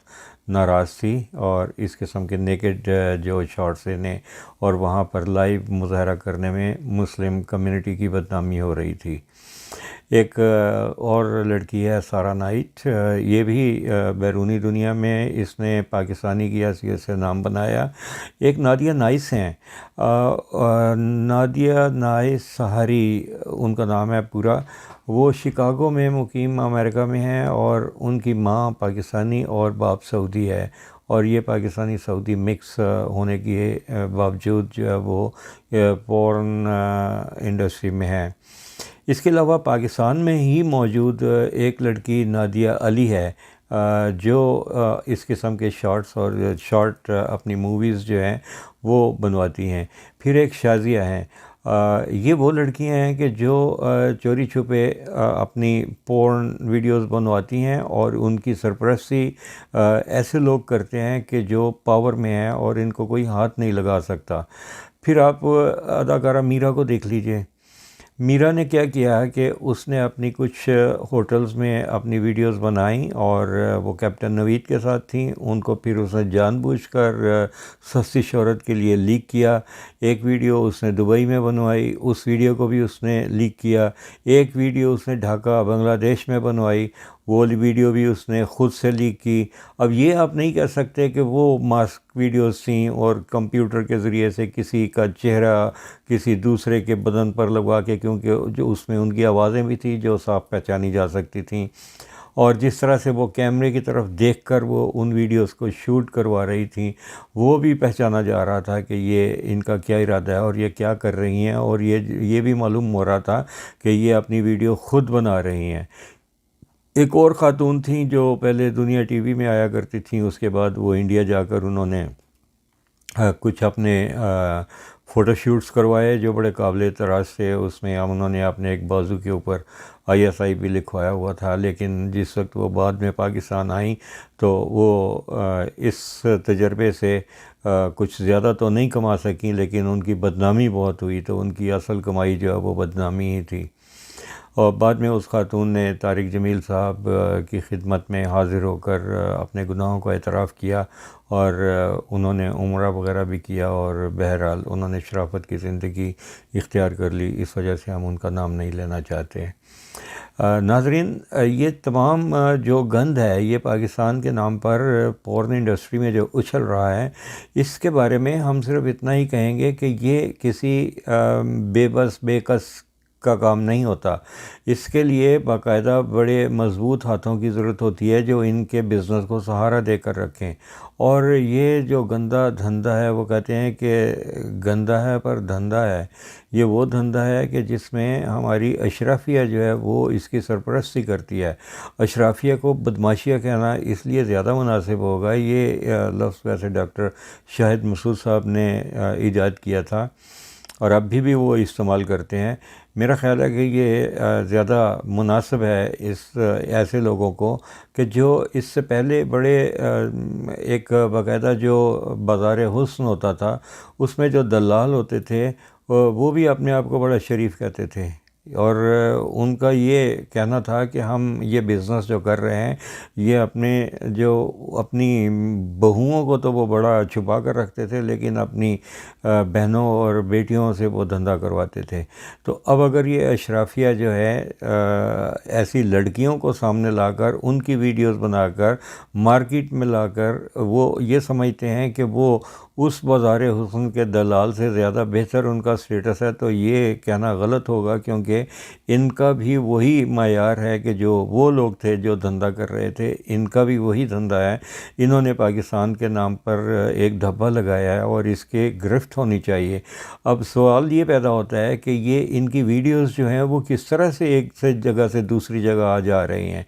ناراض تھی، اور اس قسم کے نیکڈ جو شارٹس لینے اور وہاں پر لائیو مظاہرہ کرنے میں مسلم کمیونٹی کی بدنامی ہو رہی تھی۔ ایک اور لڑکی ہے سارہ نائٹ، یہ بھی بیرونی دنیا میں اس نے پاکستانی کی حیثیت سے نام بنایا۔ ایک نادیہ نائس ہیں، نادیہ نائس سہاری ان کا نام ہے پورا، وہ شکاگو میں مقیم امریکہ میں ہیں، اور ان کی ماں پاکستانی اور باپ سعودی ہے، اور یہ پاکستانی سعودی مکس ہونے کے باوجود جو ہے وہ پورن انڈسٹری میں ہے۔ اس کے علاوہ پاکستان میں ہی موجود ایک لڑکی نادیہ علی ہے جو اس قسم کے شارٹس اور شارٹ اپنی موویز جو ہیں وہ بنواتی ہیں۔ پھر ایک شازیہ ہیں، یہ وہ لڑکیاں ہیں کہ جو چوری چھپے اپنی پورن ویڈیوز بنواتی ہیں، اور ان کی سرپرستی ایسے لوگ کرتے ہیں کہ جو پاور میں ہیں اور ان کو کوئی ہاتھ نہیں لگا سکتا۔ پھر آپ اداکارہ میرا کو دیکھ لیجئے، میرا نے کیا کیا کہ اس نے اپنی کچھ ہوٹلز میں اپنی ویڈیوز بنائیں، اور وہ کیپٹن نوید کے ساتھ تھیں، ان کو پھر اس نے جان بوجھ کر سستی شہرت کے لیے لیک کیا۔ ایک ویڈیو اس نے دبئی میں بنوائی، اس ویڈیو کو بھی اس نے لیک کیا۔ ایک ویڈیو اس نے ڈھاکہ بنگلہ دیش میں بنوائی، وہ ویڈیو بھی اس نے خود سے لیک کی۔ اب یہ آپ نہیں کہہ سکتے کہ وہ ماسک ویڈیوز تھیں اور کمپیوٹر کے ذریعے سے کسی کا چہرہ کسی دوسرے کے بدن پر لگوا کے، کیونکہ جو اس میں ان کی آوازیں بھی تھیں جو صاف پہچانی جا سکتی تھیں، اور جس طرح سے وہ کیمرے کی طرف دیکھ کر وہ ان ویڈیوز کو شوٹ کروا رہی تھیں، وہ بھی پہچانا جا رہا تھا کہ یہ ان کا کیا ارادہ ہے اور یہ کیا کر رہی ہیں، اور یہ بھی معلوم ہو رہا تھا کہ یہ اپنی ویڈیو خود بنا رہی ہیں۔ ایک اور خاتون تھیں جو پہلے دنیا ٹی وی میں آیا کرتی تھیں، اس کے بعد وہ انڈیا جا کر انہوں نے کچھ اپنے فوٹو شوٹس کروائے جو بڑے قابل اعتراض تھے۔ اس میں انہوں نے اپنے ایک بازو کے اوپر ISI بھی لکھوایا ہوا تھا، لیکن جس وقت وہ بعد میں پاکستان آئیں تو وہ اس تجربے سے کچھ زیادہ تو نہیں کما سکیں، لیکن ان کی بدنامی بہت ہوئی، تو ان کی اصل کمائی جو ہے وہ بدنامی ہی تھی۔ اور بعد میں اس خاتون نے طارق جمیل صاحب کی خدمت میں حاضر ہو کر اپنے گناہوں کا اعتراف کیا، اور انہوں نے عمرہ وغیرہ بھی کیا، اور بہرحال انہوں نے شرافت کی زندگی اختیار کر لی، اس وجہ سے ہم ان کا نام نہیں لینا چاہتے۔ ناظرین، یہ تمام جو گند ہے یہ پاکستان کے نام پر پورن انڈسٹری میں جو اچھل رہا ہے، اس کے بارے میں ہم صرف اتنا ہی کہیں گے کہ یہ کسی بے بس بے کس کا کام نہیں ہوتا. اس کے لیے باقاعدہ بڑے مضبوط ہاتھوں کی ضرورت ہوتی ہے جو ان کے بزنس کو سہارا دے کر رکھیں. اور یہ جو گندا دھندا ہے، وہ کہتے ہیں کہ گندا ہے پر دھندا ہے. یہ وہ دھندا ہے کہ جس میں ہماری اشرافیہ جو ہے وہ اس کی سرپرستی کرتی ہے. اشرافیہ کو بدماشیہ کہنا اس لیے زیادہ مناسب ہوگا. یہ لفظ ویسے ڈاکٹر شاہد مسعود صاحب نے ایجاد کیا تھا اور اب بھی وہ استعمال کرتے ہیں. میرا خیال ہے کہ یہ زیادہ مناسب ہے اس ایسے لوگوں کو کہ جو اس سے پہلے بڑے ایک باقاعدہ جو بازار حسن ہوتا تھا اس میں جو دلال ہوتے تھے وہ بھی اپنے آپ کو بڑا شریف کہتے تھے، اور ان کا یہ کہنا تھا کہ ہم یہ بزنس جو کر رہے ہیں یہ اپنی بہوؤں کو تو وہ بڑا چھپا کر رکھتے تھے، لیکن اپنی بہنوں اور بیٹیوں سے وہ دھندا کرواتے تھے. تو اب اگر یہ اشرافیہ جو ہے ایسی لڑکیوں کو سامنے لا کر ان کی ویڈیوز بنا کر مارکیٹ میں لا کر وہ یہ سمجھتے ہیں کہ وہ اس بازار حسن کے دلال سے زیادہ بہتر ان کا سٹیٹس ہے، تو یہ کہنا غلط ہوگا، کیونکہ ان کا بھی وہی معیار ہے کہ جو وہ لوگ تھے جو دھندا کر رہے تھے، ان کا بھی وہی دھندا ہے. انہوں نے پاکستان کے نام پر ایک دھبا لگایا ہے اور اس کے گرفت ہونی چاہیے. اب سوال یہ پیدا ہوتا ہے کہ یہ ان کی ویڈیوز جو ہیں وہ کس طرح سے ایک سے جگہ سے دوسری جگہ آ جا رہی ہیں.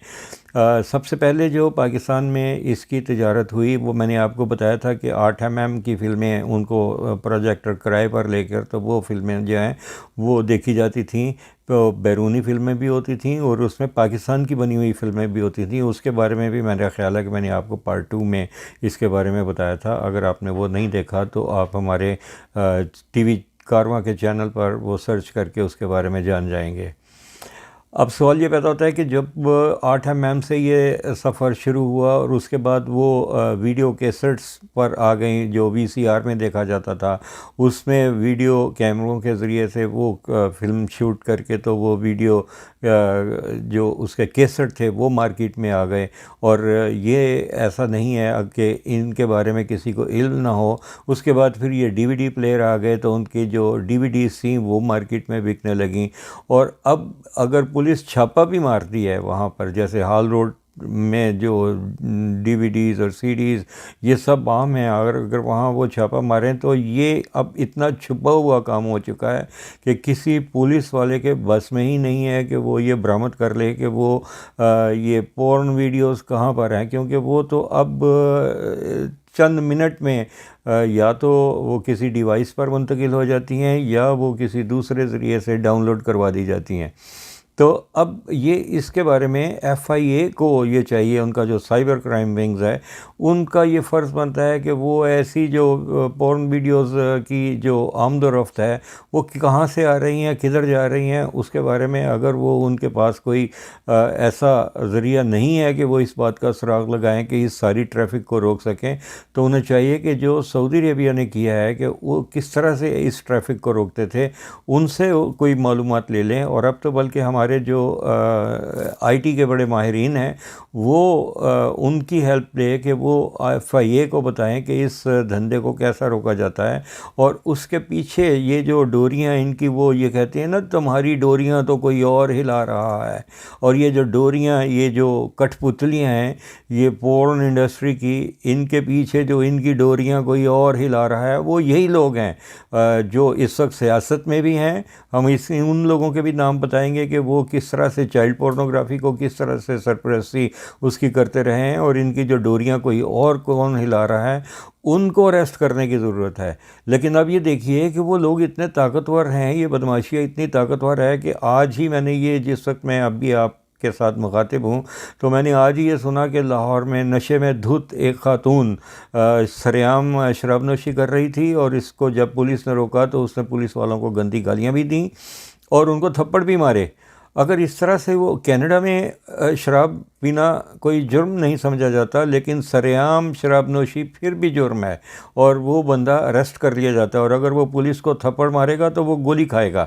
سب سے پہلے جو پاکستان میں اس کی تجارت ہوئی وہ میں نے آپ کو بتایا تھا کہ 8mm کی فلمیں ان کو پروجیکٹر کرائے پر لے کر، تو وہ فلمیں جو ہیں وہ دیکھی جاتی تھیں. تو بیرونی فلمیں بھی ہوتی تھیں اور اس میں پاکستان کی بنی ہوئی فلمیں بھی ہوتی تھیں. اس کے بارے میں بھی میرا خیال ہے کہ میں نے آپ کو پارٹ 2 میں اس کے بارے میں بتایا تھا. اگر آپ نے وہ نہیں دیکھا تو آپ ہمارے ٹی وی کارواں کے چینل پر وہ سرچ کر کے اس کے بارے میں جان جائیں گے. اب سوال یہ پیدا ہوتا ہے کہ جب 8mm سے یہ سفر شروع ہوا اور اس کے بعد وہ ویڈیو کیسٹس پر آ گئیں جو VCR میں دیکھا جاتا تھا، اس میں ویڈیو کیمروں کے ذریعے سے وہ فلم شوٹ کر کے تو وہ ویڈیو جو اس کے کیسٹ تھے وہ مارکیٹ میں آ گئے. اور یہ ایسا نہیں ہے کہ ان کے بارے میں کسی کو علم نہ ہو. اس کے بعد پھر یہ DVD پلیئر آ گئے تو ان کی جو DVDs تھیں وہ مارکیٹ میں بکنے لگیں. اور اب اگر پولیس چھاپا بھی مارتی ہے وہاں پر، جیسے ہال روڈ میں جو DVDs اور CDs یہ سب عام ہیں، اگر وہاں وہ چھاپا ماریں تو یہ اب اتنا چھپا ہوا کام ہو چکا ہے کہ کسی پولیس والے کے بس میں ہی نہیں ہے کہ وہ یہ برآمد کر لے کہ وہ یہ پورن ویڈیوز کہاں پر ہیں، کیونکہ وہ تو اب چند منٹ میں یا تو وہ کسی ڈیوائس پر منتقل ہو جاتی ہیں یا وہ کسی دوسرے ذریعے سے ڈاؤن لوڈ کروا دی جاتی ہیں. تو اب یہ اس کے بارے میں FIA کو یہ چاہیے، ان کا جو سائبر کرائم ونگز ہے ان کا یہ فرض بنتا ہے کہ وہ ایسی جو پورن ویڈیوز کی جو آمد و رفت ہے وہ کہاں سے آ رہی ہیں، کدھر جا رہی ہیں، اس کے بارے میں اگر وہ ان کے پاس کوئی ایسا ذریعہ نہیں ہے کہ وہ اس بات کا سراغ لگائیں کہ اس ساری ٹریفک کو روک سکیں، تو انہیں چاہیے کہ جو سعودی عربیہ نے کیا ہے کہ وہ کس طرح سے اس ٹریفک کو روکتے تھے ان سے کوئی معلومات لے لیں. اور اب تو بلکہ ہمارے جو IT کے بڑے ماہرین ہیں وہ ان کی ہیلپ لے کہ وہ FIA کو بتائیں کہ اس دھندے کو کیسا روکا جاتا ہے. اور اس کے پیچھے یہ جو ڈوریاں ان کی، وہ یہ کہتے ہیں نا تمہاری ڈوریاں تو کوئی اور ہلا رہا ہے، اور یہ جو ڈوریاں، یہ جو کٹھ پتلیاں ہیں یہ پورن انڈسٹری کی، ان کے پیچھے جو ان کی ڈوریاں کوئی اور ہلا رہا ہے وہ یہی لوگ ہیں جو اس وقت سیاست میں بھی ہیں. ہم ان لوگوں کے بھی نام بتائیں گے کہ وہ کس طرح سے چائلڈ پورنوگرافی کو کس طرح سے سرپرستی اس کی کرتے رہے ہیں، اور ان کی جو ڈوریاں کوئی اور کون ہلا رہا ہے ان کو اریسٹ کرنے کی ضرورت ہے. لیکن اب یہ دیکھیے کہ وہ لوگ اتنے طاقتور ہیں، یہ بدماشیاں اتنی طاقتور ہے کہ آج ہی میں نے یہ، جس وقت میں اب بھی آپ کے ساتھ مخاطب ہوں، تو میں نے آج ہی یہ سنا کہ لاہور میں نشے میں دھت ایک خاتون سریعام شراب نوشی کر رہی تھی، اور اس کو جب پولیس نے روکا تو اس نے پولیس والوں کو گندی گالیاں بھی دیں اور ان کو تھپڑ بھی مارے. اگر اس طرح سے وہ کینیڈا میں شراب پینا کوئی جرم نہیں سمجھا جاتا، لیکن سریعام شراب نوشی پھر بھی جرم ہے اور وہ بندہ اریسٹ کر لیا جاتا ہے، اور اگر وہ پولیس کو تھپڑ مارے گا تو وہ گولی کھائے گا.